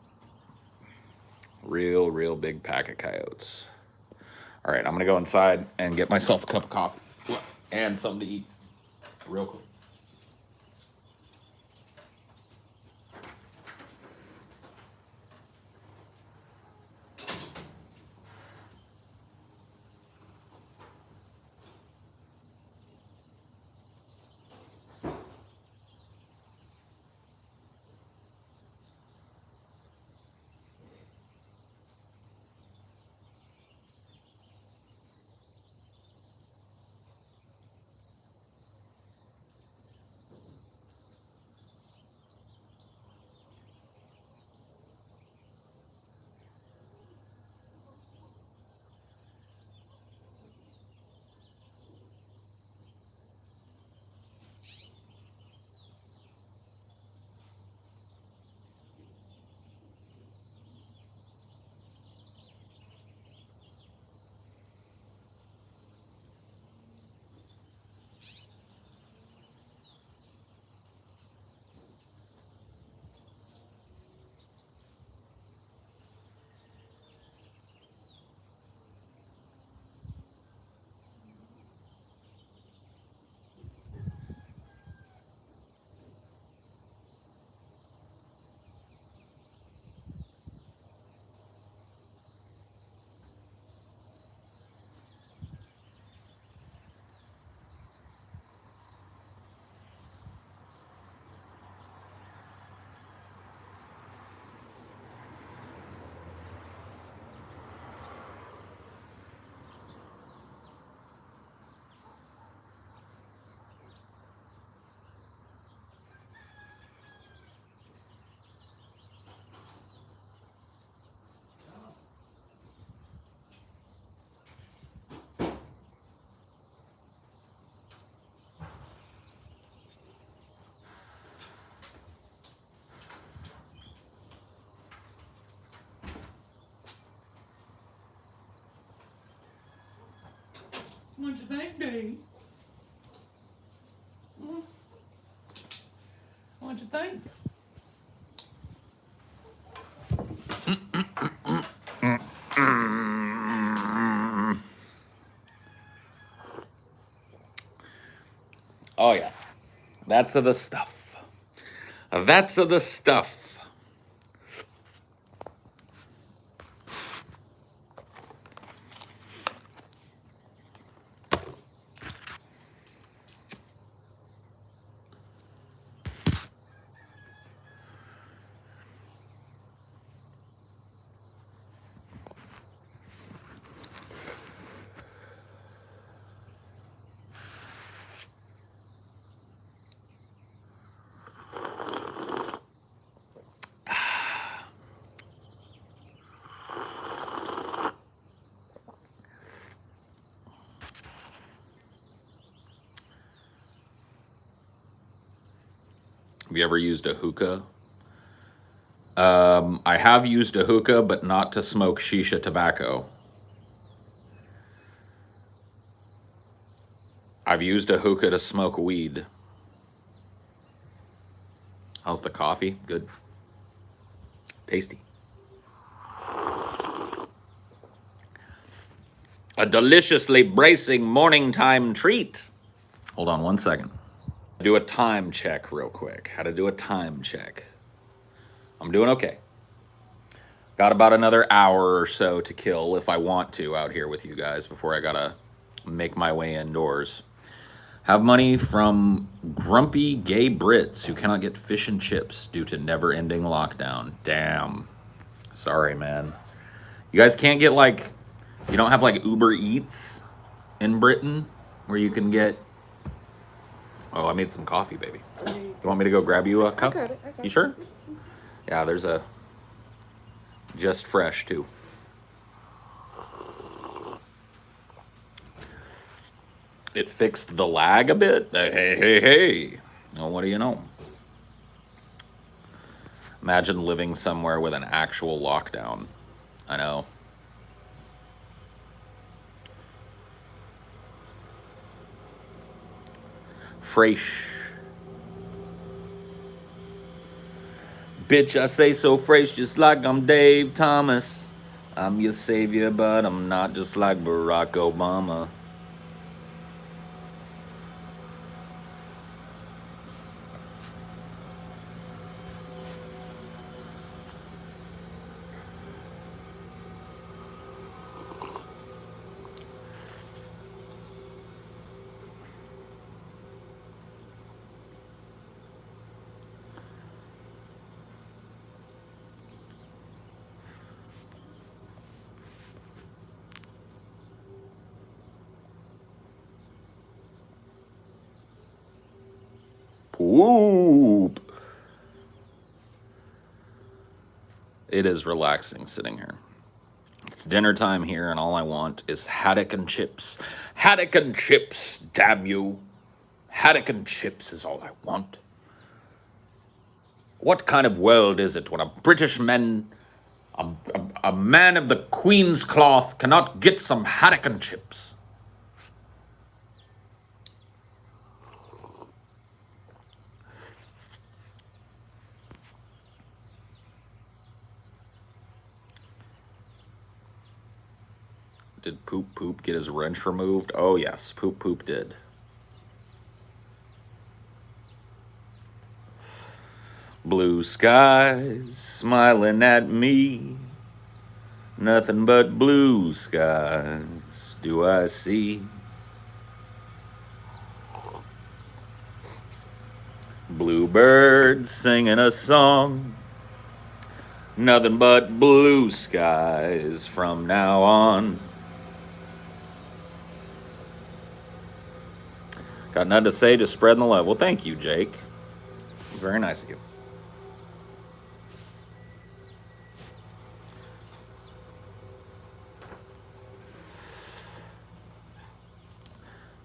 A: Real big pack of coyotes. All right, I'm gonna go inside and get myself a cup of coffee and something to eat real quick. What you think, Dave? What you think? Oh yeah, that's the stuff. That's the stuff. Have you ever used a hookah? I have used a hookah, but not to smoke shisha tobacco. I've used a hookah to smoke weed. How's the coffee? Good. Tasty. A deliciously bracing morning time treat. Hold on one second. Do a time check real quick. How to do a time check. I'm doing okay. Got about another hour or so to kill if I want to out here with you guys before I gotta make my way indoors. Have money from grumpy gay Brits who cannot get fish and chips due to never-ending lockdown. Damn. Sorry, man. You guys can't get you don't have Uber Eats in Britain where you can get... Oh, I made some coffee, baby. You want me to go grab you a cup?
B: I got it.
A: You sure? Yeah, there's a just fresh too. It fixed the lag a bit. Hey. Oh, what do you know? Imagine living somewhere with an actual lockdown. I know. Fresh. Bitch, I say so fresh just like I'm Dave Thomas. I'm your savior, but I'm not just like Barack Obama. Poop. It is relaxing sitting here. It's dinner time here, and all I want is haddock and chips. Haddock and chips, damn you. Haddock and chips is all I want. What kind of world is it when a British man, a man of the Queen's cloth, cannot get some haddock and chips? Did Poop get his wrench removed? Oh yes, Poop did. Blue skies smiling at me. Nothing but blue skies do I see. Bluebirds singing a song. Nothing but blue skies from now on. Got nothing to say, just spreading the love. Well, thank you, Jake. Very nice of you.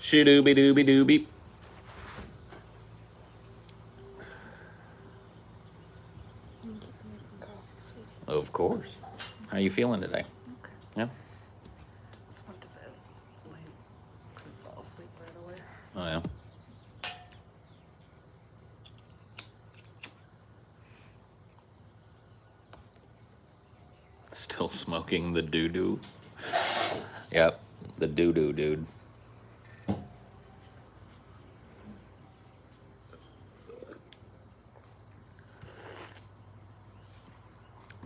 A: Shoo-dooby-dooby-dooby.
B: Thank you for making coffee, sweetie.
A: Of course. How you feeling today?
B: Okay.
A: Yeah?
B: Just went to bed late. Couldn't fall asleep right away.
A: Oh, yeah. Still smoking the doo-doo? Yep, the doo-doo, dude.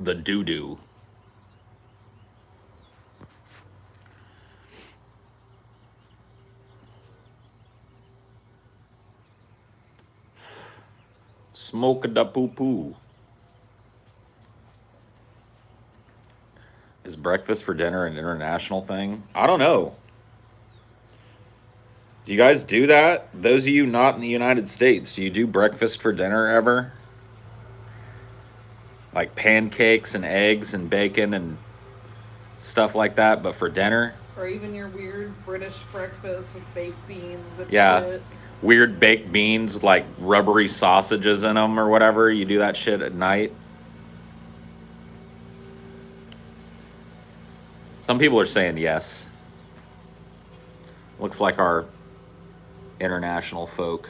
A: The doo-doo. Smoke da poo-poo. Is breakfast for dinner an international thing? I don't know. Do you guys do that? Those of you not in the United States, do you do breakfast for dinner ever? Like pancakes and eggs and bacon and stuff like that, but for dinner?
B: Or even your weird British breakfast with baked beans and
A: Yeah.
B: shit.
A: weird baked beans with like rubbery sausages in them or whatever. You do that shit at night. Some people are saying yes. Looks like our international folk.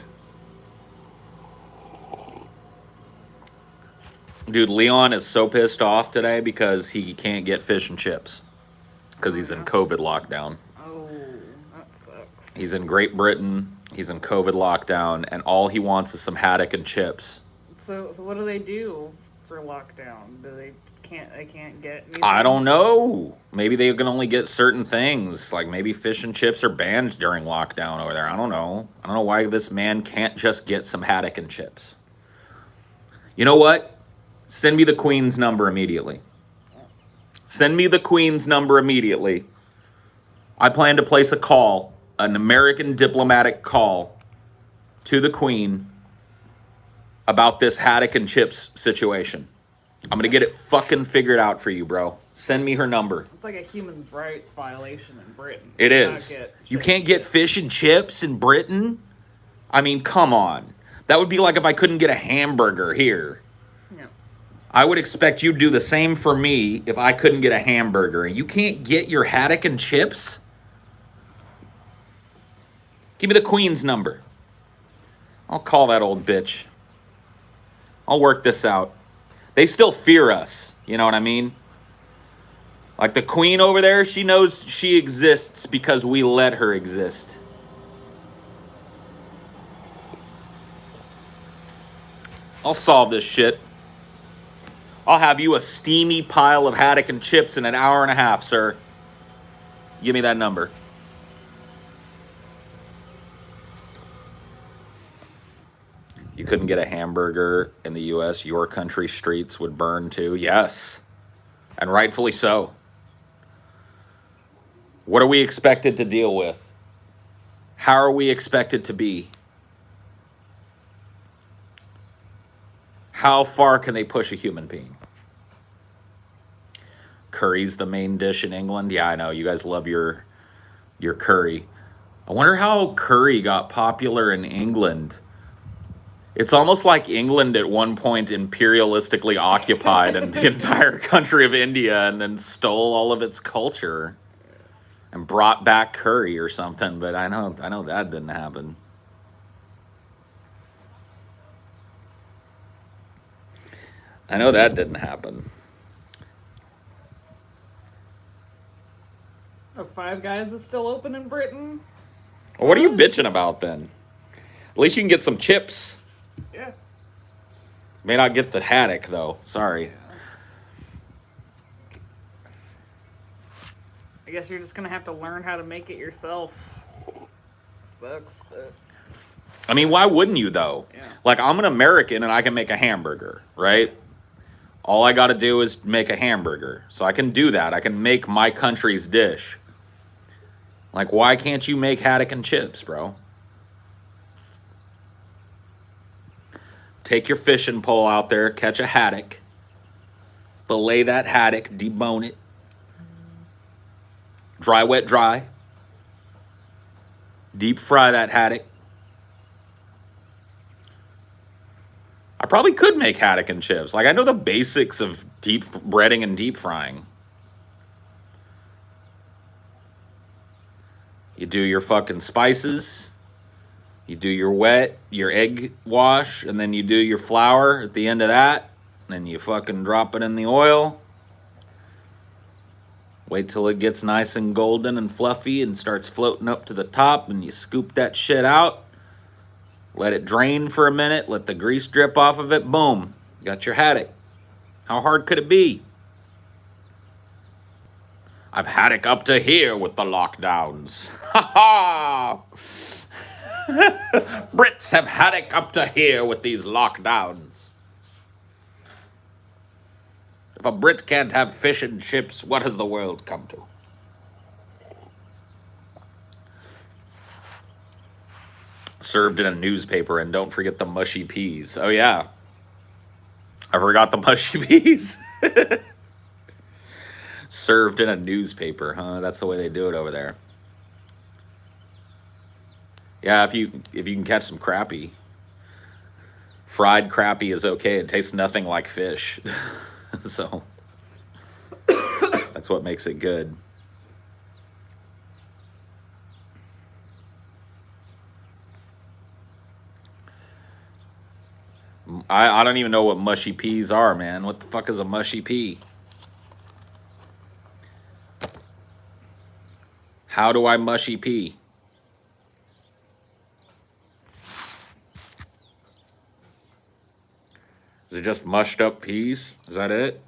A: Dude, Leon is so pissed off today because he can't get fish and chips because he's in COVID lockdown.
B: Oh, that sucks.
A: He's in Great Britain. He's in COVID lockdown, and all he wants is some haddock and chips.
B: So what do they do for lockdown? They can't get anything?
A: I don't know. Maybe they can only get certain things. Like maybe fish and chips are banned during lockdown over there. I don't know. I don't know why this man can't just get some haddock and chips. You know what? Send me the Queen's number immediately. Send me the Queen's number immediately. I plan to place a call, an American diplomatic call to the Queen about this haddock and chips situation. I'm going to get it fucking figured out for you, bro. Send me her number.
B: It's like a human rights violation in Britain.
A: It is. You can't get fish and chips in Britain? I mean, come on. That would be like if I couldn't get a hamburger here.
B: Yeah.
A: I would expect you to do the same for me if I couldn't get a hamburger. You can't get your haddock and chips? Give me the Queen's number. I'll call that old bitch. I'll work this out. They still fear us. You know what I mean? Like the Queen over there, she knows she exists because we let her exist. I'll solve this shit. I'll have you a steamy pile of haddock and chips in an hour and a half, sir. Give me that number. You couldn't get a hamburger in the U.S., your country streets would burn too? Yes. And rightfully so. What are we expected to deal with? How are we expected to be? How far can they push a human being? Curry's the main dish in England. Yeah, I know. You guys love your curry. I wonder how curry got popular in England. It's almost like England at one point imperialistically occupied the entire country of India and then stole all of its culture and brought back curry or something, but I know that didn't happen. I know that didn't happen.
B: Oh, Five Guys is still open in Britain?
A: Well, what are you bitching about then? At least you can get some chips.
B: Yeah.
A: May not get the haddock though. Sorry.
B: I guess you're just gonna have to learn how to make it yourself. Sucks, but
A: I mean, why wouldn't you though?
B: Yeah.
A: Like, I'm an American and I can make a hamburger, right? All I got to do is make a hamburger. So I can do that. I can make my country's dish. Like, why can't you make haddock and chips, bro? Take your fishing pole out there, catch a haddock, fillet that haddock, debone it, dry, wet, dry, deep fry that haddock. I probably could make haddock and chips. Like, I know the basics of deep breading and deep frying. You do your fucking spices. You do your egg wash, and then you do your flour at the end of that. Then you fucking drop it in the oil. Wait till it gets nice and golden and fluffy and starts floating up to the top, and you scoop that shit out. Let it drain for a minute. Let the grease drip off of it. Boom. You got your haddock. How hard could it be? I've haddock up to here with the lockdowns. Ha ha! Brits have haddock up to here with these lockdowns. If a Brit can't have fish and chips, what has the world come to? Served in a newspaper, and don't forget the mushy peas. Oh, yeah. I forgot the mushy peas. Served in a newspaper, huh? That's the way they do it over there. Yeah, if you can catch some crappie. Fried crappie is okay. It tastes nothing like fish. So that's what makes it good. I don't even know what mushy peas are, man. What the fuck is a mushy pea? How do I mushy pea? Is it just mushed up peas? Is that it?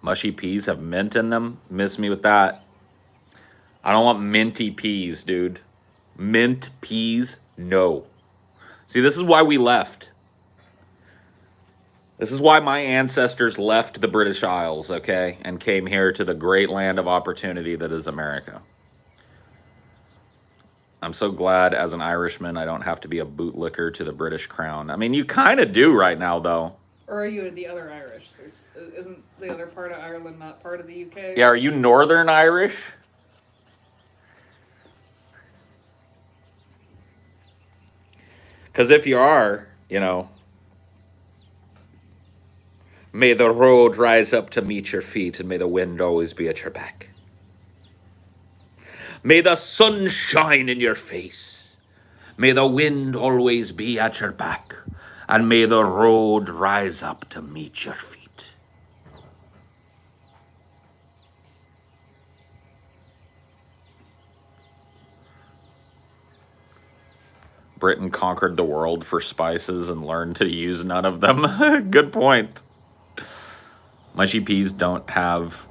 A: Mushy peas have mint in them? Miss me with that. I don't want minty peas, dude. Mint peas? No. See, this is why we left. This is why my ancestors left the British Isles, okay, and came here to the great land of opportunity that is America. I'm so glad as an Irishman I don't have to be a bootlicker to the British crown. I mean, you kind of do right now, though.
B: Or are you the other Irish? Isn't the other part of Ireland not part of the UK?
A: Yeah, are you Northern Irish? Because if you are, you know, may the road rise up to meet your feet, and may the wind always be at your back. May the sun shine in your face. May the wind always be at your back, and may the road rise up to meet your feet. Britain conquered the world for spices and learned to use none of them. Good point. Mushy peas don't have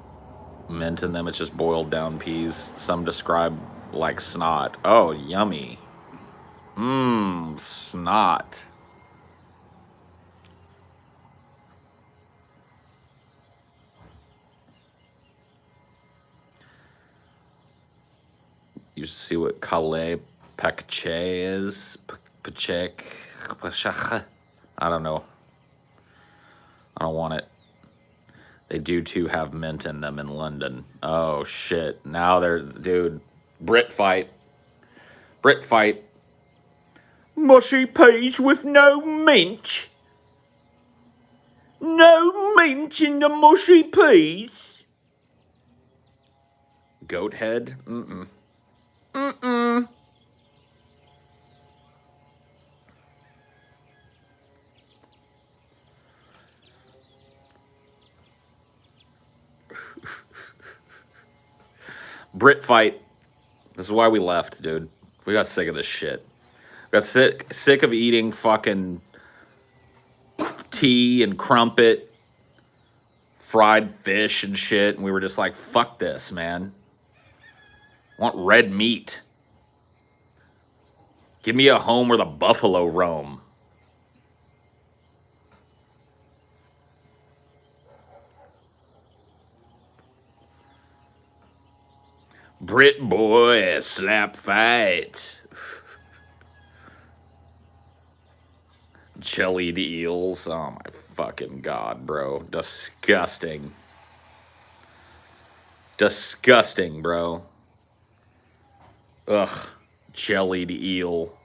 A: mint in them. It's just boiled down peas. Some describe like snot. Oh, yummy. Mmm, snot. You see what Calais Pekche is? Pechek. I don't know. I don't want it. They do too have mint in them in London. Oh shit. Now they're, dude, Brit fight. Brit fight. Mushy peas with no mint. No mint in the mushy peas. Goat head? Mm-mm. Mm-mm. Brit fight. This is why we left, dude. We got sick of this shit. We got sick of eating fucking tea and crumpet, fried fish and shit, and we were just like, fuck this, man. I want red meat. Give me a home where the buffalo roam. Brit boy, slap fight. Jellied eels. Oh my fucking god, bro. Disgusting. Disgusting, bro. Ugh. Jellied eel.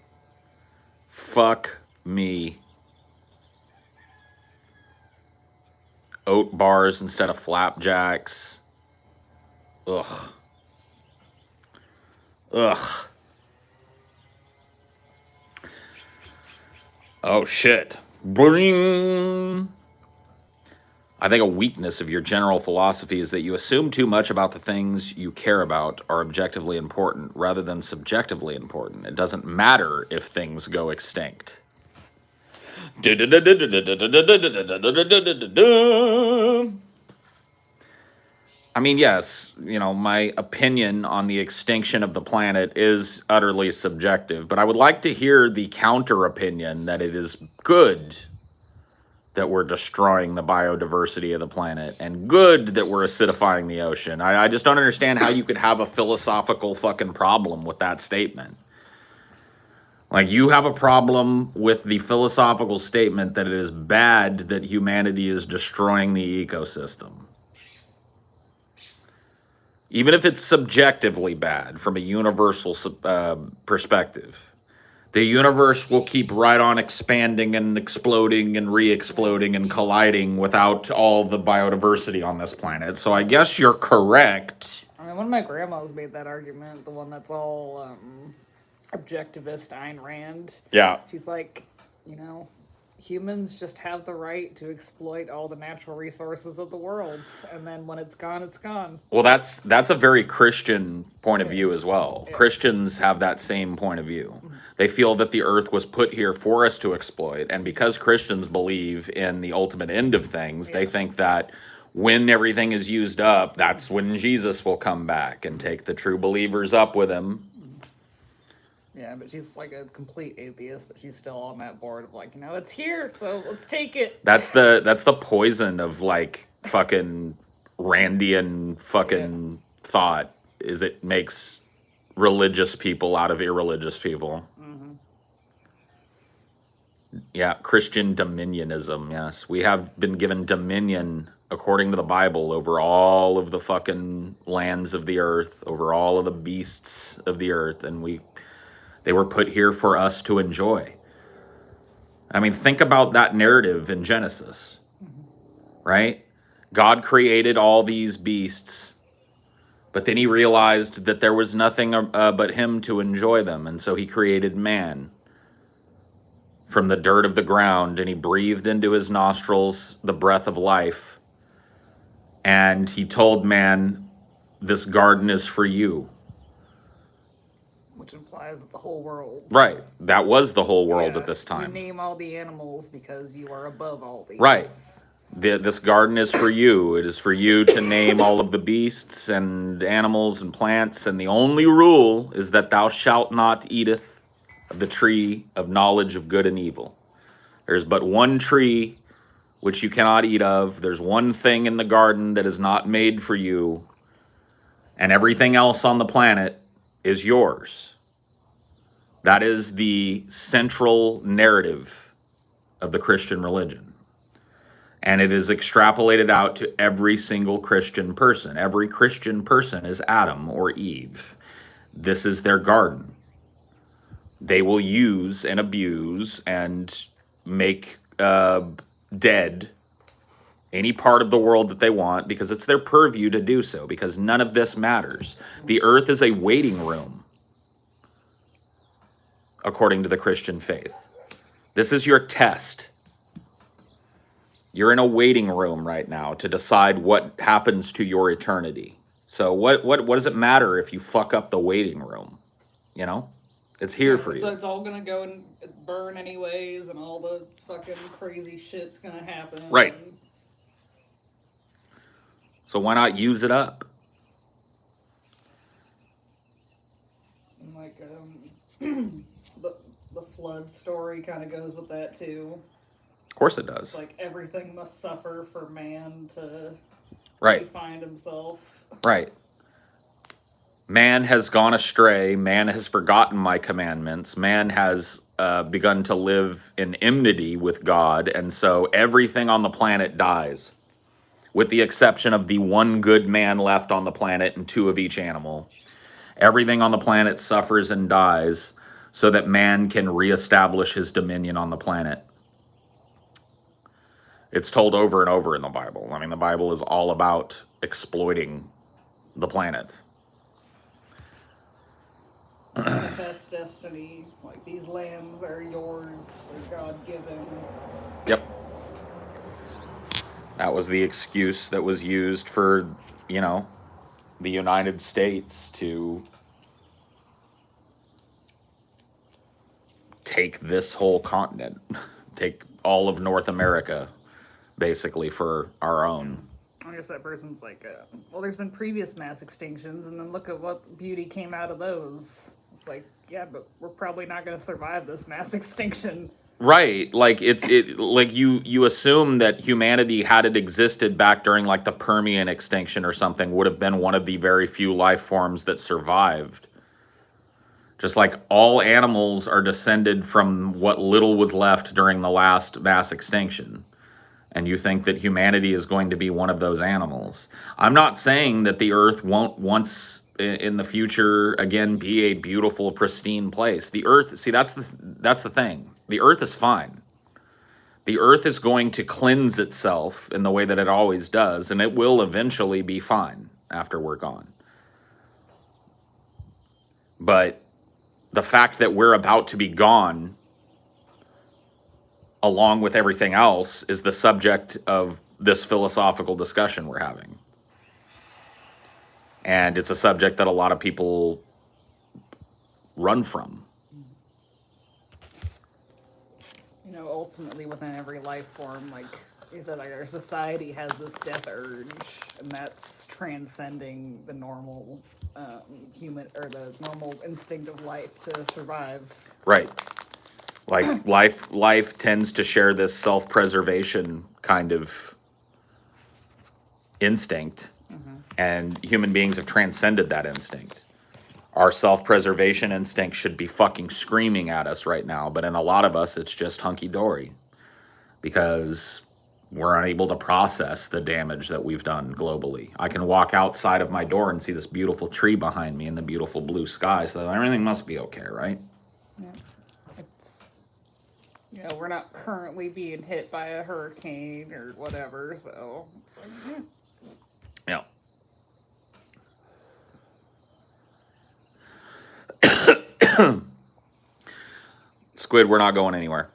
A: Fuck me. Oat bars instead of flapjacks. Ugh. Ugh. Oh shit. Bring. I think a weakness of your general philosophy is that you assume too much about the things you care about are objectively important rather than subjectively important. It doesn't matter if things go extinct. I mean, yes, you know, my opinion on the extinction of the planet is utterly subjective, but I would like to hear the counter opinion that it is good that we're destroying the biodiversity of the planet and good that we're acidifying the ocean. I just don't understand how you could have a philosophical fucking problem with that statement. Like, you have a problem with the philosophical statement that it is bad that humanity is destroying the ecosystem. even if it's subjectively bad from a universal perspective, the universe will keep right on expanding and exploding and re-exploding and colliding without all the biodiversity on this planet. So I guess you're correct.
B: I mean, one of my grandmas made that argument, the one that's all objectivist Ayn Rand.
A: Yeah.
B: She's like, you know, humans just have the right to exploit all the natural resources of the world, and then when it's gone, it's gone.
A: Well, that's a very Christian point of view as well. Yeah. Christians have that same point of view. Mm-hmm. They feel that the earth was put here for us to exploit, and because Christians believe in the ultimate end of things, they think that when everything is used up, that's when Jesus will come back and take the true believers up with him.
B: Yeah, but she's like a complete atheist, but she's still on that board of like, you know, it's here, so let's take it.
A: That's the poison of like fucking Randian fucking thought, is it makes religious people out of irreligious people. Mm-hmm. Yeah, Christian dominionism, yes. We have been given dominion, according to the Bible, over all of the fucking lands of the earth, over all of the beasts of the earth, and they were put here for us to enjoy. I mean, think about that narrative in Genesis, right? God created all these beasts, but then he realized that there was nothing but him to enjoy them. And so he created man from the dirt of the ground, and he breathed into his nostrils the breath of life. And he told man, this garden is for you.
B: Which implies that the whole world.
A: Right. That was the whole world at this time.
B: You name all the animals because you are above all these.
A: Right. This garden is for you. It is for you to name all of the beasts and animals and plants. And the only rule is that thou shalt not eateth of the tree of knowledge of good and evil. There's but one tree which you cannot eat of. There's one thing in the garden that is not made for you. And everything else on the planet is yours. That is the central narrative of the Christian religion. And it is extrapolated out to every single Christian person. Every Christian person is Adam or Eve. This is their garden. They will use and abuse and make dead any part of the world that they want because it's their purview to do so, because none of this matters. The earth is a waiting room, according to the Christian faith. This is your test. You're in a waiting room right now to decide what happens to your eternity. So what does it matter if you fuck up the waiting room? You know? It's here for you.
B: So it's all gonna go and burn anyways, and all the fucking crazy shit's gonna happen.
A: Right. So why not use it up?
B: And like the flood story kind of goes with that too.
A: Of course it does.
B: It's like everything must suffer for man to find himself.
A: Right. Man has gone astray. Man has forgotten my commandments. Man has begun to live in enmity with God. And so everything on the planet dies, with the exception of the one good man left on the planet and two of each animal. Everything on the planet suffers and dies so that man can reestablish his dominion on the planet. It's told over and over in the Bible. I mean, the Bible is all about exploiting the planet.
B: Manifest destiny, like these lands are yours, they're God-given.
A: Yep. That was the excuse that was used for, you know, the United States to take this whole continent, take all of North America, basically, for our own.
B: I guess that person's like, well, there's been previous mass extinctions, and then look at what beauty came out of those. It's like, yeah, but we're probably not going to survive this mass extinction.
A: Right, like like you assume that humanity, had it existed back during like the Permian extinction or something, would have been one of the very few life forms that survived. Just like all animals are descended from what little was left during the last mass extinction. And you think that humanity is going to be one of those animals. I'm not saying that the earth won't once in the future again be a beautiful, pristine place. The earth, see, that's the thing. The earth is fine. The earth is going to cleanse itself in the way that it always does, and it will eventually be fine after we're gone. But the fact that we're about to be gone along with everything else is the subject of this philosophical discussion we're having. And it's a subject that a lot of people run from.
B: You know, ultimately within every life form, like you said, like our society has this death urge, and that's transcending the normal human or the normal instinct of life to survive.
A: Right. Like life tends to share this self-preservation kind of instinct, and human beings have transcended that instinct. Our self-preservation instinct should be fucking screaming at us right now, but in a lot of us, it's just hunky-dory because we're unable to process the damage that we've done globally. I can walk outside of my door and see this beautiful tree behind me and the beautiful blue sky, so everything must be okay, right?
B: Yeah. It's, you know, we're not currently being hit by a hurricane or whatever, so it's like,
A: Yeah. Squid, we're not going anywhere.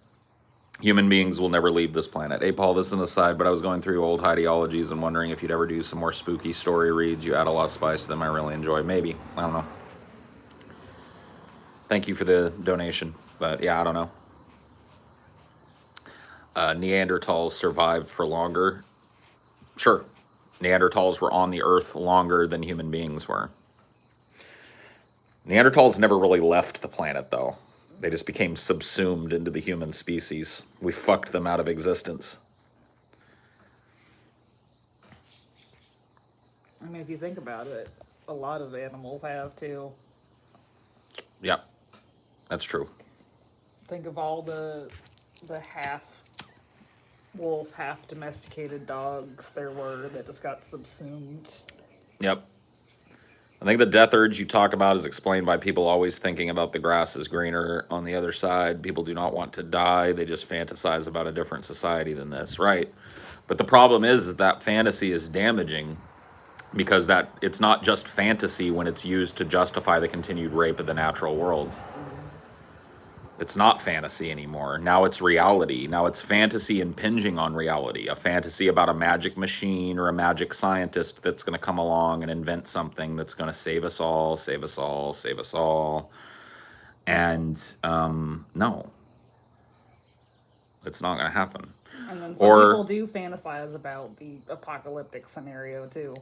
A: Human beings will never leave this planet. Hey, Paul, this is an aside, but I was going through old Highdeologies and wondering if you'd ever do some more spooky story reads. You add a lot of spice to them. I really enjoy. Maybe. I don't know. Thank you for the donation. But yeah, I don't know. Neanderthals survived for longer. Sure. Neanderthals were on the earth longer than human beings were. Neanderthals never really left the planet, though. They just became subsumed into the human species. We fucked them out of existence.
B: I mean, if you think about it, a lot of animals have too.
A: Yeah, that's true.
B: Think of all the half wolf, half domesticated dogs there were that just got subsumed.
A: Yep. I think the death urge you talk about is explained by people always thinking about the grass is greener on the other side. People do not want to die. They just fantasize about a different society than this, right? But the problem is that fantasy is damaging because that it's not just fantasy when it's used to justify the continued rape of the natural world. It's not fantasy anymore. Now it's reality. Now it's fantasy impinging on reality. A fantasy about a magic machine or a magic scientist that's going to come along and invent something that's going to save us all, save us all, save us all. And no, it's not going to happen.
B: And then some people do fantasize about the apocalyptic scenario too.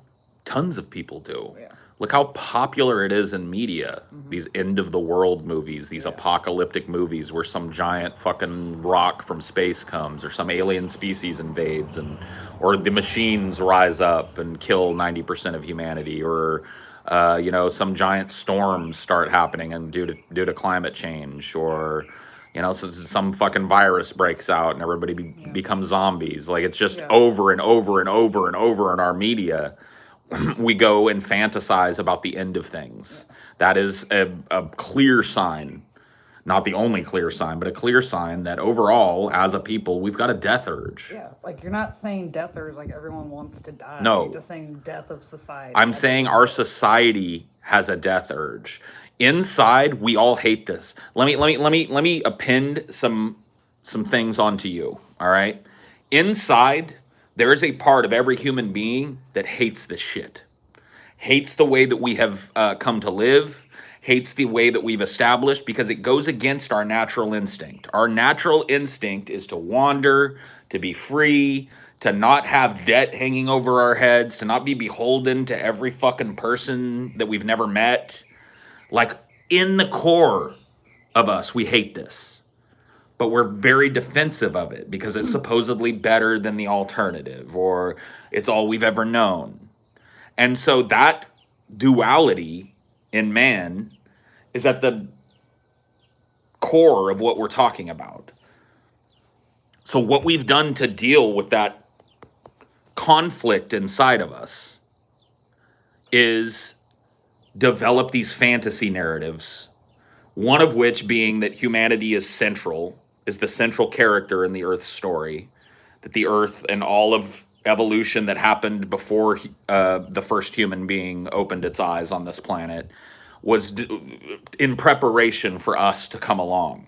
A: Tons of people do.
B: Yeah.
A: Look how popular it is in media. These end of the world movies, these apocalyptic movies where some giant fucking rock from space comes or some alien species invades or the machines rise up and kill 90% of humanity or some giant storms start happening and due to climate change or some fucking virus breaks out and everybody becomes zombies. Like it's just over and over and over and over in our media. We go and fantasize about the end of things. That is a clear sign, not the only clear sign, but a clear sign that overall, as a people, we've got a death urge.
B: Yeah, like you're not saying death urge like everyone wants to die.
A: No.
B: You're just saying death of society.
A: I'm saying our society has a death urge. Inside, we all hate this. Let me append some things onto you, all right? Inside, there is a part of every human being that hates this shit. Hates the way that we have come to live. Hates the way that we've established because it goes against our natural instinct. Our natural instinct is to wander, to be free, to not have debt hanging over our heads, to not be beholden to every fucking person that we've never met. Like, in the core of us, we hate this. But we're very defensive of it because it's supposedly better than the alternative or it's all we've ever known. And so that duality in man is at the core of what we're talking about. So what we've done to deal with that conflict inside of us is develop these fantasy narratives, one of which being that humanity is the central character in the Earth's story, that the Earth and all of evolution that happened before the first human being opened its eyes on this planet was in preparation for us to come along.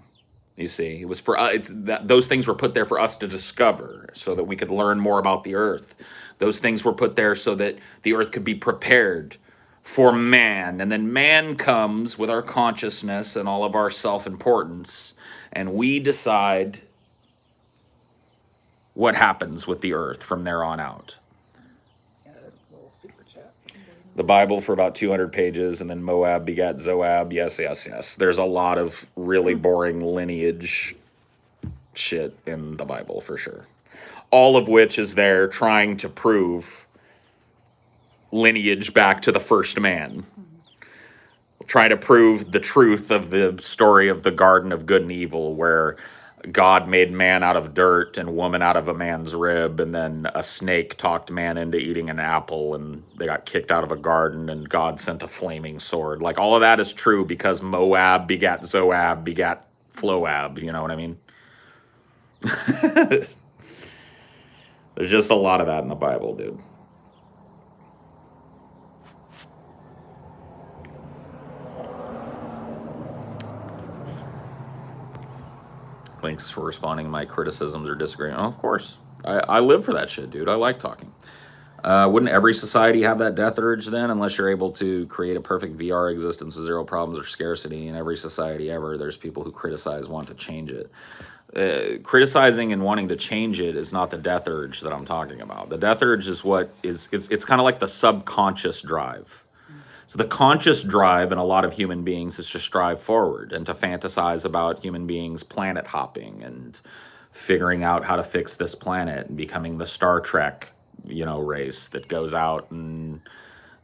A: You see, it was for us. It's that those things were put there for us to discover, so that we could learn more about the Earth. Those things were put there so that the Earth could be prepared for man, and then man comes with our consciousness and all of our self-importance, and we decide what happens with the Earth from there on out.
B: Yeah, little super chat.
A: The Bible for about 200 pages, and then Moab begat Zoab. Yes, yes, yes. There's a lot of really boring lineage shit in the Bible for sure. All of which is there trying to prove lineage back to the first man. Trying to prove the truth of the story of the Garden of Good and Evil, where God made man out of dirt and woman out of a man's rib, and then a snake talked man into eating an apple, and they got kicked out of a garden, and God sent a flaming sword. Like, all of that is true because Moab begat Zoab begat Floab, you know what I mean? There's just a lot of that in the Bible, dude. Thanks for responding to my criticisms or disagreeing. Oh, of course. I live for that shit, dude. I like talking. Wouldn't every society have that death urge then, unless you're able to create a perfect VR existence with zero problems or scarcity? In every society ever, there's people who criticize, want to change it. Criticizing and wanting to change it is not the death urge that I'm talking about. The death urge is it's kind of like the subconscious drive. So the conscious drive in a lot of human beings is to strive forward and to fantasize about human beings planet hopping and figuring out how to fix this planet and becoming the Star Trek, race that goes out and,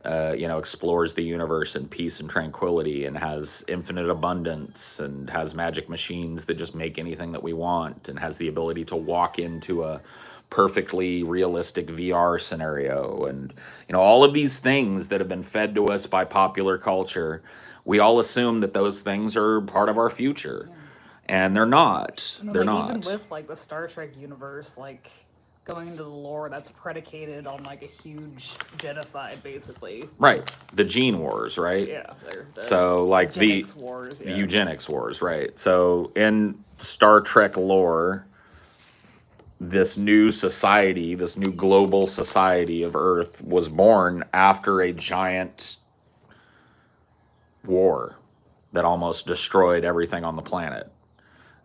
A: explores the universe in peace and tranquility and has infinite abundance and has magic machines that just make anything that we want and has the ability to walk into a perfectly realistic VR scenario, and all of these things that have been fed to us by popular culture. We all assume that those things are part of our future, and they're not.
B: And then,
A: They're
B: like,
A: not.
B: even with the Star Trek universe, like going into the lore that's predicated on like a huge genocide, basically.
A: Right, the gene wars, right?
B: Yeah, they're
A: So like
B: eugenics wars.
A: The eugenics wars, right? So in Star Trek lore, this new society, this new global society of Earth was born after a giant war that almost destroyed everything on the planet.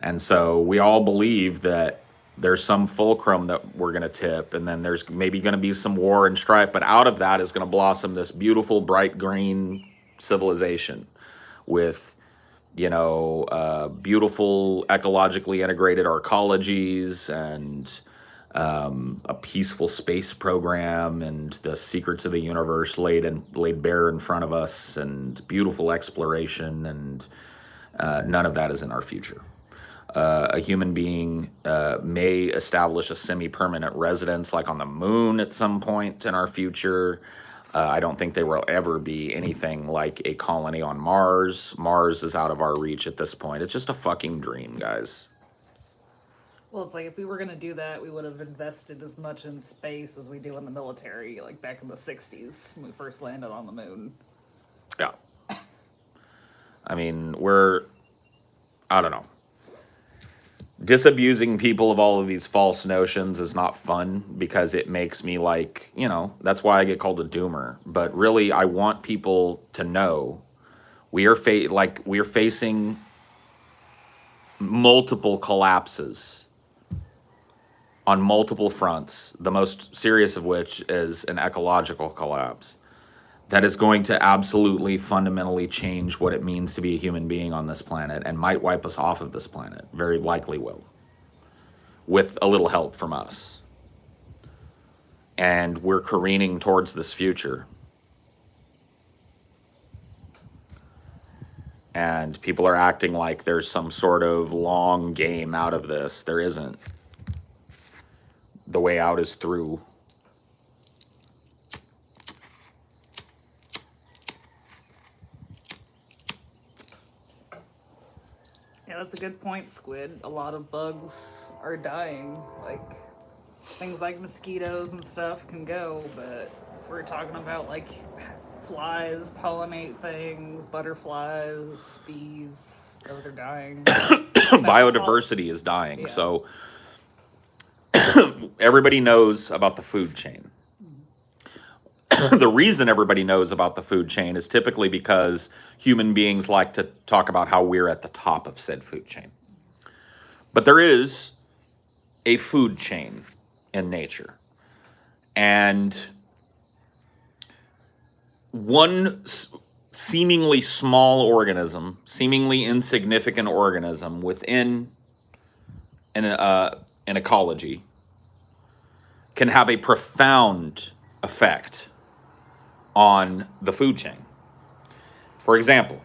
A: And so we all believe that there's some fulcrum that we're going to tip, and then there's maybe going to be some war and strife, but out of that is going to blossom this beautiful, bright green civilization with beautiful ecologically integrated arcologies and a peaceful space program and the secrets of the universe laid bare in front of us, and beautiful exploration, and none of that is in our future. A human being may establish a semi-permanent residence like on the moon at some point in our future. I don't think there will ever be anything like a colony on Mars. Mars is out of our reach at this point. It's just a fucking dream, guys.
B: Well, it's like if we were going to do that, we would have invested as much in space as we do in the military, like back in the 60s when we first landed on the moon.
A: Yeah. I mean, I don't know. Disabusing people of all of these false notions is not fun because it makes me that's why I get called a doomer. But really, I want people to know we are facing multiple collapses on multiple fronts, the most serious of which is an ecological collapse that is going to absolutely fundamentally change what it means to be a human being on this planet and might wipe us off of this planet. Very likely will, with a little help from us. And we're careening towards this future. And people are acting like there's some sort of long game out of this. There isn't. The way out is through.
B: Yeah, that's a good point, Squid. A lot of bugs are dying. Like, things like mosquitoes and stuff can go, but if we're talking about, like, flies pollinate things, butterflies, bees, those are dying. That's all.
A: Biodiversity is dying.
B: Yeah.
A: So everybody knows about the food chain. The reason everybody knows about the food chain is typically because human beings like to talk about how we're at the top of said food chain. But there is a food chain in nature. And one seemingly small organism, seemingly insignificant organism within an ecology can have a profound effect on the food chain. For example,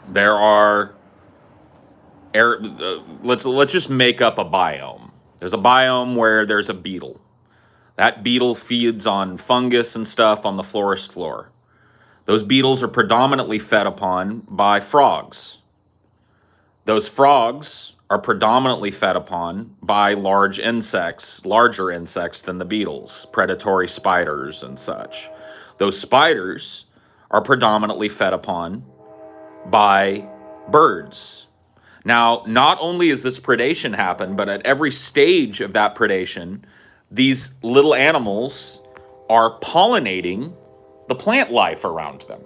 A: there are let's just make up a biome. There's a biome where there's a beetle. That beetle feeds on fungus and stuff on the forest floor. Those beetles are predominantly fed upon by frogs. Those frogs are predominantly fed upon by large insects, larger insects than the beetles, predatory spiders and such. Those spiders are predominantly fed upon by birds. Now, not only is this predation happen, but at every stage of that predation, these little animals are pollinating the plant life around them.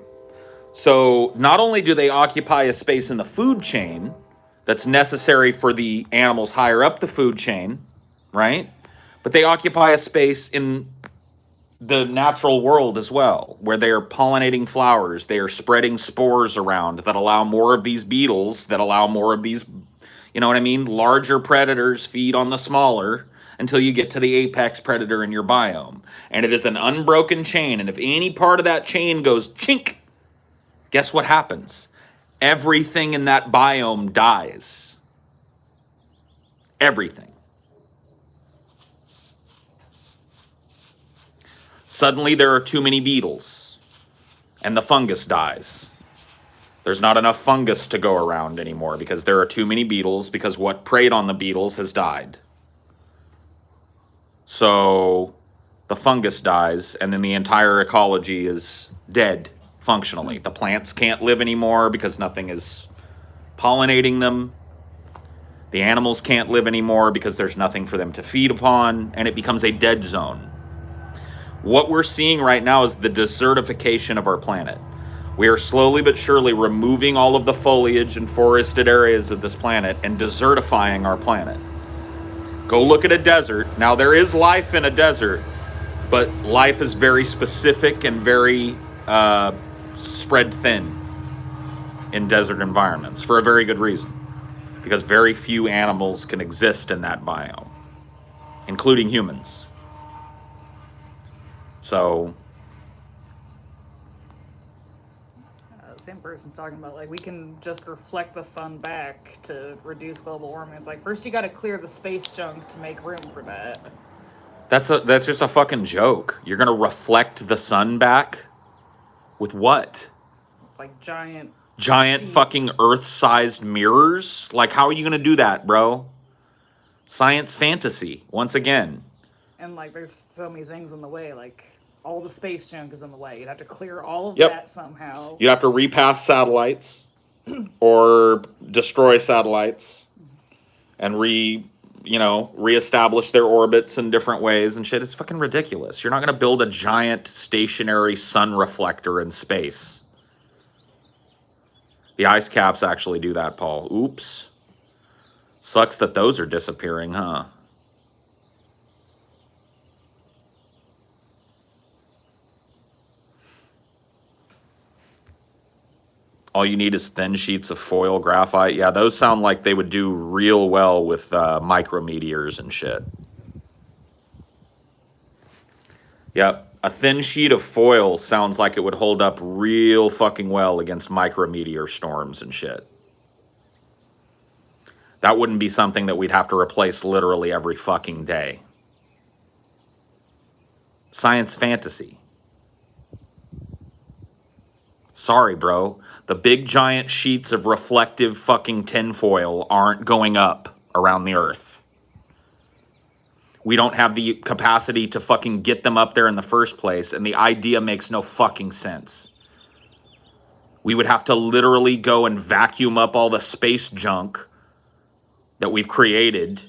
A: So not only do they occupy a space in the food chain that's necessary for the animals higher up the food chain, right? But they occupy a space in the natural world as well, where they are pollinating flowers, they are spreading spores around that allow more of these beetles, that allow more of these, you know what I mean? Larger predators feed on the smaller until you get to the apex predator in your biome. And it is an unbroken chain. And if any part of that chain goes chink, guess what happens? Everything in that biome dies. Everything. Suddenly there are too many beetles, and the fungus dies. There's not enough fungus to go around anymore because there are too many beetles, because what preyed on the beetles has died. So the fungus dies, and then the entire ecology is dead functionally. The plants can't live anymore because nothing is pollinating them. The animals can't live anymore because there's nothing for them to feed upon, and it becomes a dead zone. What we're seeing right now is the desertification of our planet. We are slowly but surely removing all of the foliage and forested areas of this planet and desertifying our planet. Go look at a desert. Now, there is life in a desert, but life is very specific and very spread thin in desert environments for a very good reason. Because very few animals can exist in that biome, including humans. So,
B: The same person's talking about, like, we can just reflect the sun back to reduce global warming. It's like, first you got to clear the space junk to make room for that.
A: that's just a fucking joke. You're gonna reflect the sun back with what?
B: It's like giant
A: Fucking Earth-sized mirrors? Like, how are you gonna do that, bro? Science fantasy once again.
B: And, like, there's so many things in the way. Like, all the space junk is in the way. You'd have to clear all of
A: Yep.
B: that somehow.
A: You have to repass satellites or destroy satellites and reestablish their orbits in different ways and shit. It's fucking ridiculous. You're not going to build a giant stationary sun reflector in space. The ice caps actually do that, Paul. Oops. Sucks that those are disappearing, huh? All you need is thin sheets of foil graphite. Yeah, those sound like they would do real well with micrometeors and shit. Yep. A thin sheet of foil sounds like it would hold up real fucking well against micrometeor storms and shit. That wouldn't be something that we'd have to replace literally every fucking day. Science fantasy. Sorry, bro. The big giant sheets of reflective fucking tinfoil aren't going up around the Earth. We don't have the capacity to fucking get them up there in the first place, and the idea makes no fucking sense. We would have to literally go and vacuum up all the space junk that we've created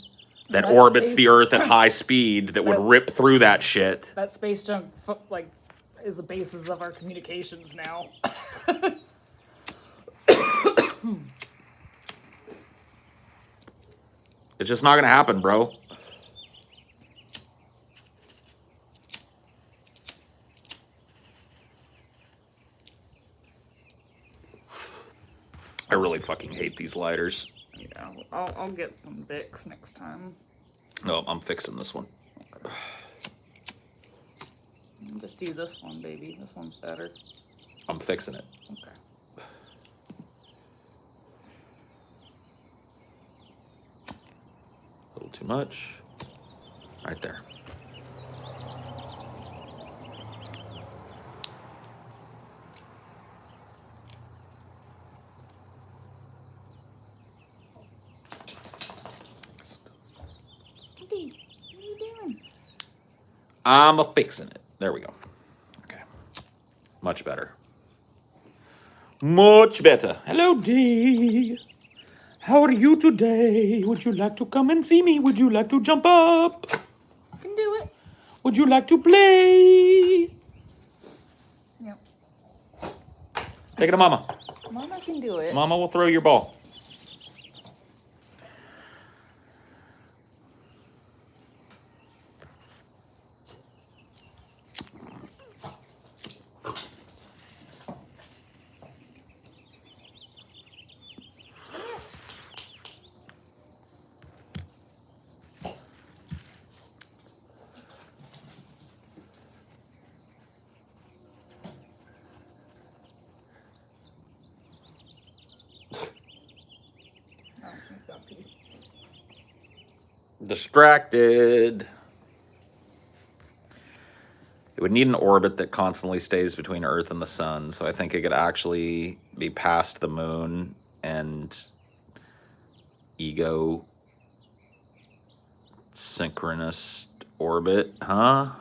A: that orbits the Earth at high speed that would rip through that shit.
B: That space junk, like, is the basis of our communications now.
A: It's just not gonna happen, bro. I really fucking hate these lighters.
B: Yeah, I'll get some Vicks next time.
A: No, I'm fixing this one.
B: Okay. Just do this one, baby. This one's better.
A: I'm fixing it.
B: Okay.
A: A little too much. Right there.
B: What are you doing?
A: I'm fixing it. There we go. Okay. Much better. Much better. Hello, D. How are you today? Would you like to come and see me? Would you like to jump up?
B: I can do it.
A: Would you like to play?
B: Yep.
A: Take it to Mama.
B: Mama can do it.
A: Mama will throw your ball.
B: Oh, he's got pee.
A: Distracted. It would need an orbit that constantly stays between Earth and the sun, so I think it could actually be past the moon and ego synchronous orbit, huh?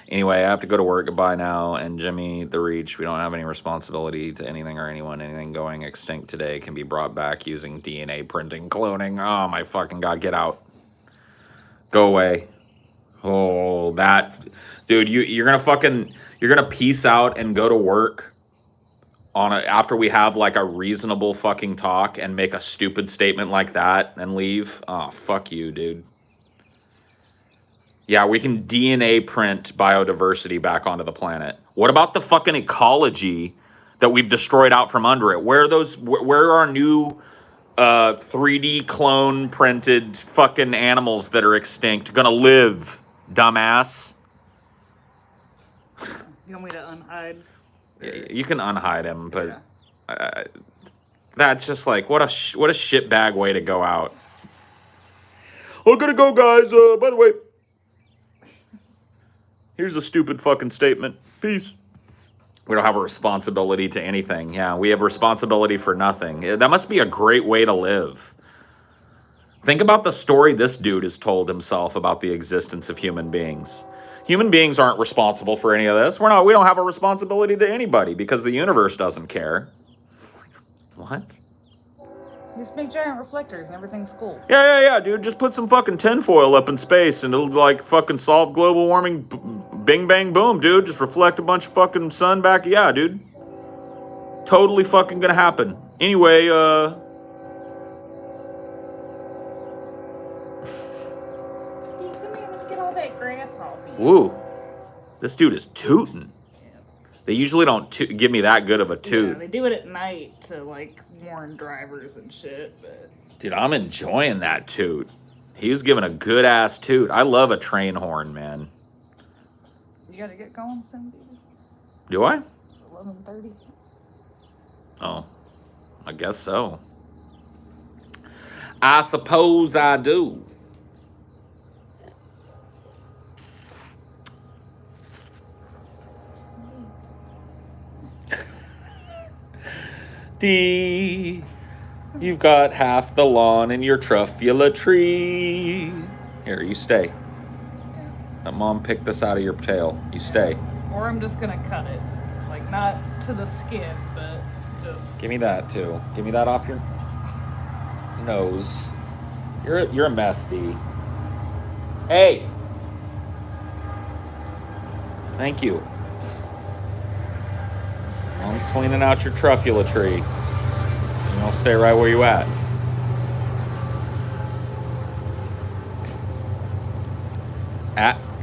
A: Anyway, I have to go to work. Goodbye now. And Jimmy, the Reach, we don't have any responsibility to anything or anyone. Anything going extinct today can be brought back using DNA printing, cloning. Oh my fucking God, get out. Go away. Oh, that, dude, you're gonna peace out and go to work after we have like a reasonable fucking talk and make a stupid statement like that and leave. Oh, fuck you, dude. Yeah, we can DNA print biodiversity back onto the planet. What about the fucking ecology that we've destroyed out from under it? Where are our new 3D clone printed fucking animals that are extinct gonna live, dumbass?
B: You want me to unhide?
A: You can unhide him, but that's just like what a shitbag way to go out. I'm gonna go, guys. By the way, here's a stupid fucking statement. Peace. We don't have a responsibility to anything. Yeah, we have responsibility for nothing. That must be a great way to live. Think about the story this dude has told himself about the existence of human beings. Human beings aren't responsible for any of this. We don't have a responsibility to anybody because the universe doesn't care. What?
B: Just make giant reflectors and everything's cool.
A: Yeah, dude. Just put some fucking tinfoil up in space and it'll like fucking solve global warming. Bing, bang, boom, dude. Just reflect a bunch of fucking sun back. Yeah, dude. Totally fucking gonna happen. Anyway,
B: Come here, let me get all that grass off you.
A: woo. This dude is tooting. They usually don't give me that good of a toot.
B: Yeah, they do it at night to like warn drivers and shit, but
A: Dude, I'm enjoying that toot. He was giving a good ass toot. I love a train horn, man.
B: you gotta get going soon, baby.
A: Do I?
B: It's 11:30.
A: Oh, I guess so. I suppose I do. empty. You've got half the lawn in your truffula tree. Here, you stay. Let Mom pick this out of your tail. You stay.
B: Or I'm just gonna cut it. Like, not to the skin, but just...
A: Give me that, too. Give me that off your nose. You're a mess, Dee. Hey! Thank you. Mom's cleaning out your truffula tree. And you'll stay right where you at.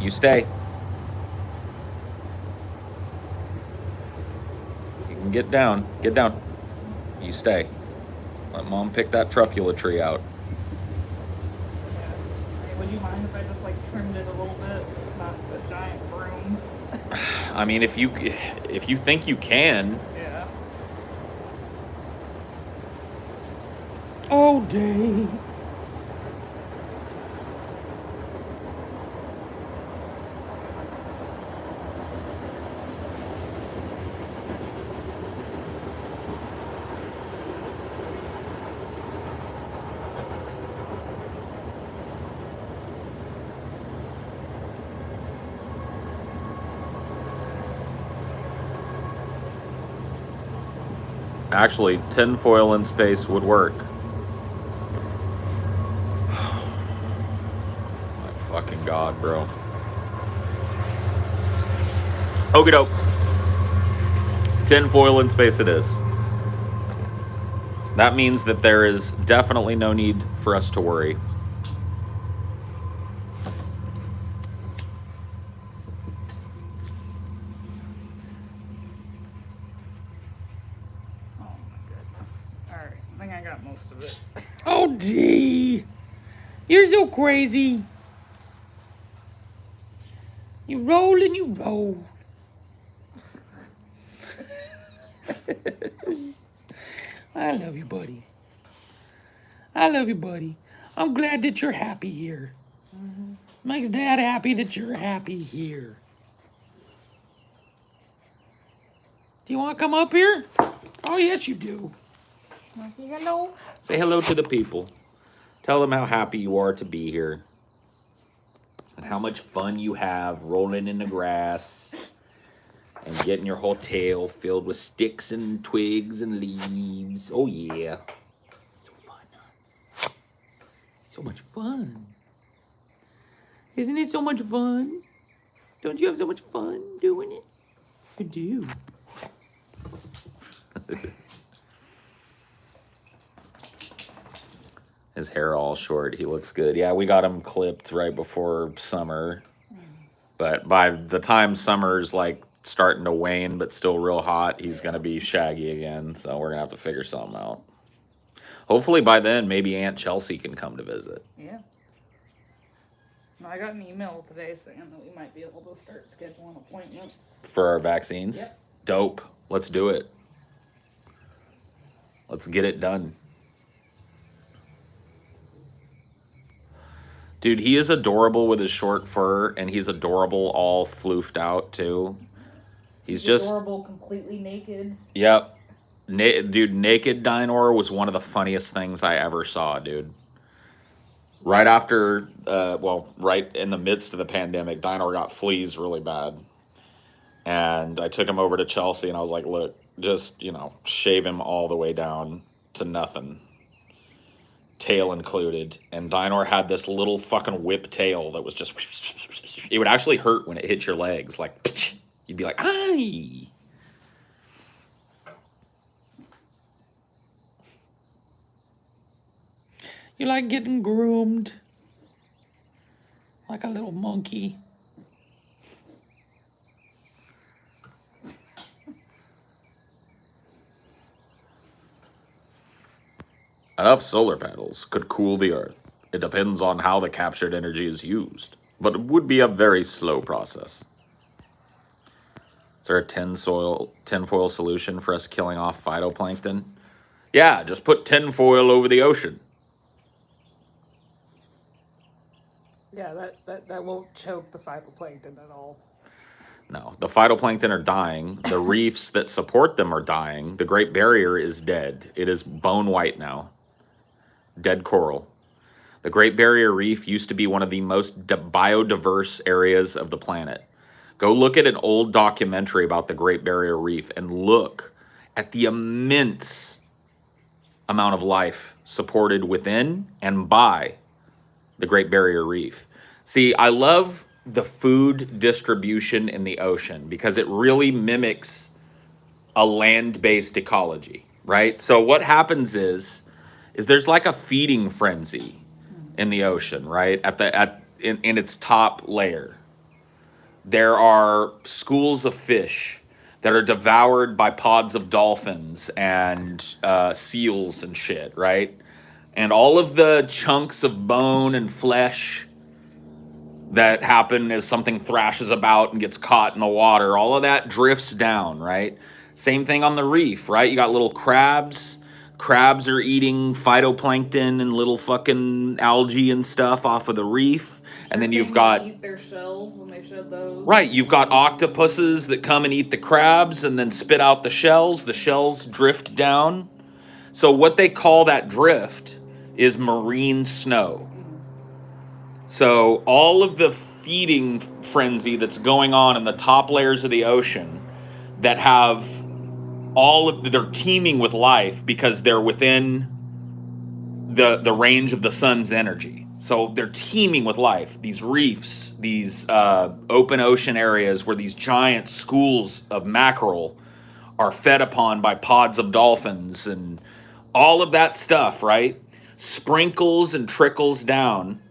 A: You stay. You can get down. Get down. You stay. Let Mom pick that truffula tree out.
B: Yeah. Would you mind if I just, like, trimmed it a little bit so it's not a giant broom?
A: I mean, if you think you can.
B: Yeah.
A: Oh, day. Actually, tinfoil in space would work. My fucking God, bro. Okie doke. Tinfoil in space it is. That means that there is definitely no need for us to worry.
B: I think I got most of it.
A: Oh, gee. You're so crazy. You roll and you roll. I love you, buddy. I love you, buddy. I'm glad that you're happy here. Mm-hmm. Makes Dad happy that you're happy here. Do you want to come up here? Oh, yes, you do.
B: Say hello.
A: Say hello to the people. Tell them how happy you are to be here. And how much fun you have rolling in the grass and getting your whole tail filled with sticks and twigs and leaves. Oh, yeah. So fun. So much fun. Isn't it so much fun? Don't you have so much fun doing it? You do. His hair all short. He looks good. Yeah, we got him clipped right before summer. But by the time summer's like starting to wane but still real hot, he's going to be shaggy again. So we're going to have to figure something out. Hopefully by then, maybe Aunt Chelsea can come to visit.
B: Yeah. I got an email today saying that we might be able to start scheduling appointments.
A: For our vaccines?
B: Yep.
A: Dope. Let's do it. Let's get it done. Dude, he is adorable with his short fur, and he's adorable all floofed out, too. He's just...
B: adorable, completely naked.
A: Yep. Dude, naked Dinor was one of the funniest things I ever saw, dude. Right after, right in the midst of the pandemic, Dinor got fleas really bad. And I took him over to Chelsea, and I was like, look, just, shave him all the way down to nothing. Tail included. And Dinor had this little fucking whip tail that was just... It would actually hurt when it hit your legs. Like, you'd be like, aye. You like getting groomed. Like a little monkey. Enough solar panels could cool the Earth. It depends on how the captured energy is used, but it would be a very slow process. Is there a tinfoil solution for us killing off phytoplankton? Yeah, just put tinfoil over the ocean.
B: Yeah, that won't choke the phytoplankton at all.
A: No, the phytoplankton are dying. The reefs that support them are dying. The Great Barrier is dead. It is bone white now. Dead coral. The Great Barrier Reef used to be one of the most biodiverse areas of the planet. Go look at an old documentary about the Great Barrier Reef and look at the immense amount of life supported within and by the Great Barrier Reef. See, I love the food distribution in the ocean because it really mimics a land-based ecology, right? So what happens is there's like a feeding frenzy in the ocean, right? In its top layer. There are schools of fish that are devoured by pods of dolphins and seals and shit, right? And all of the chunks of bone and flesh that happen as something thrashes about and gets caught in the water, all of that drifts down, right? Same thing on the reef, right? You got little crabs. Crabs are eating phytoplankton and little fucking algae and stuff off of the reef. And then you've got...
B: eat their shells when they shed those.
A: Right, you've got octopuses that come and eat the crabs and then spit out the shells. The shells drift down. So what they call that drift is marine snow. So all of the feeding frenzy that's going on in the top layers of the ocean that have they're teeming with life because they're within the range of the sun's energy. So they're teeming with life. These reefs, these open ocean areas where these giant schools of mackerel are fed upon by pods of dolphins and all of that stuff, right? Sprinkles and trickles down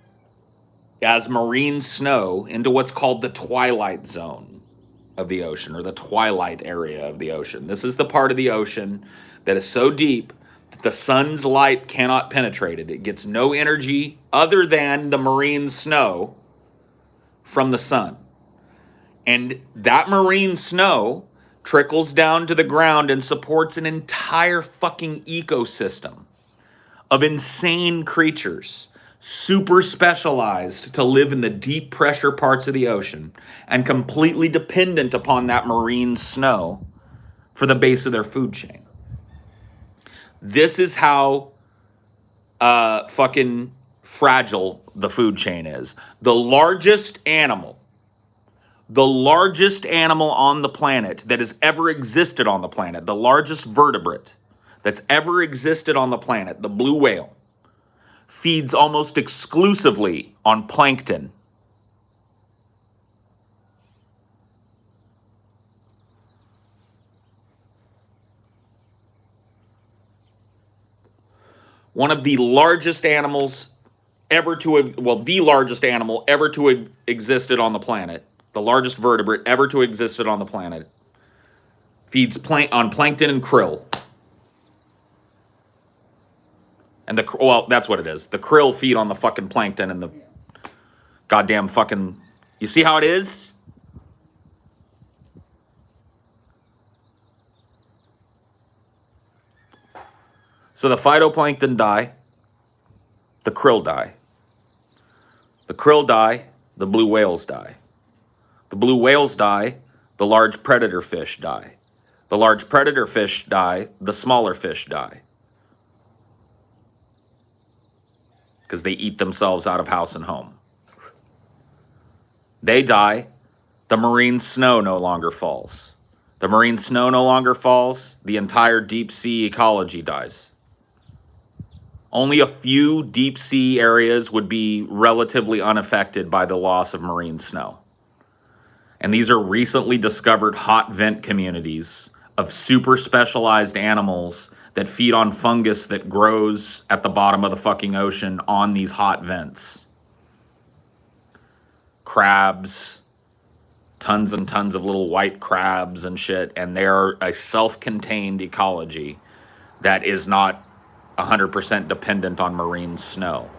A: as marine snow into what's called the twilight zone of the ocean, or the twilight area of the ocean. This is the part of the ocean that is so deep that the sun's light cannot penetrate it. It gets no energy other than the marine snow from the sun. And that marine snow trickles down to the ground and supports an entire fucking ecosystem of insane creatures, super specialized to live in the deep pressure parts of the ocean and completely dependent upon that marine snow for the base of their food chain. This is how fucking fragile the food chain is. The largest animal on the planet that has ever existed on the planet, the largest vertebrate that's ever existed on the planet, the blue whale, feeds almost exclusively on plankton. One of the largest animals ever to have, the largest animal ever to have existed on the planet, the largest vertebrate ever to have existed on the planet, feeds on plankton and krill. And that's what it is. The krill feed on the fucking plankton and the goddamn fucking... You see how it is? So the phytoplankton die. The krill die. The krill die. The blue whales die. The blue whales die. The large predator fish die. The large predator fish die. The smaller fish die. Because they eat themselves out of house and home. They die. The marine snow no longer falls. The marine snow no longer falls. The entire deep sea ecology dies. Only a few deep sea areas would be relatively unaffected by the loss of marine snow. And these are recently discovered hot vent communities of super specialized animals that feed on fungus that grows at the bottom of the fucking ocean on these hot vents. Crabs, tons and tons of little white crabs and shit, and they're a self-contained ecology that is not 100% dependent on marine snow.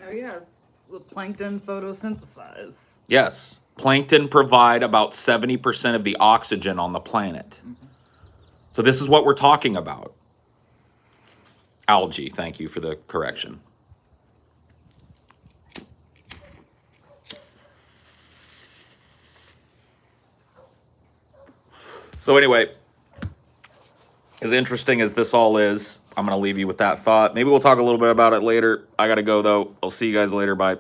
B: Oh yeah, the plankton photosynthesize.
A: Yes. Plankton provide about 70% of the oxygen on the planet. So this is what we're talking about. Algae, thank you for the correction. So anyway, as interesting as this all is, I'm going to leave you with that thought. Maybe we'll talk a little bit about it later. I got to go, though. I'll see you guys later. Bye.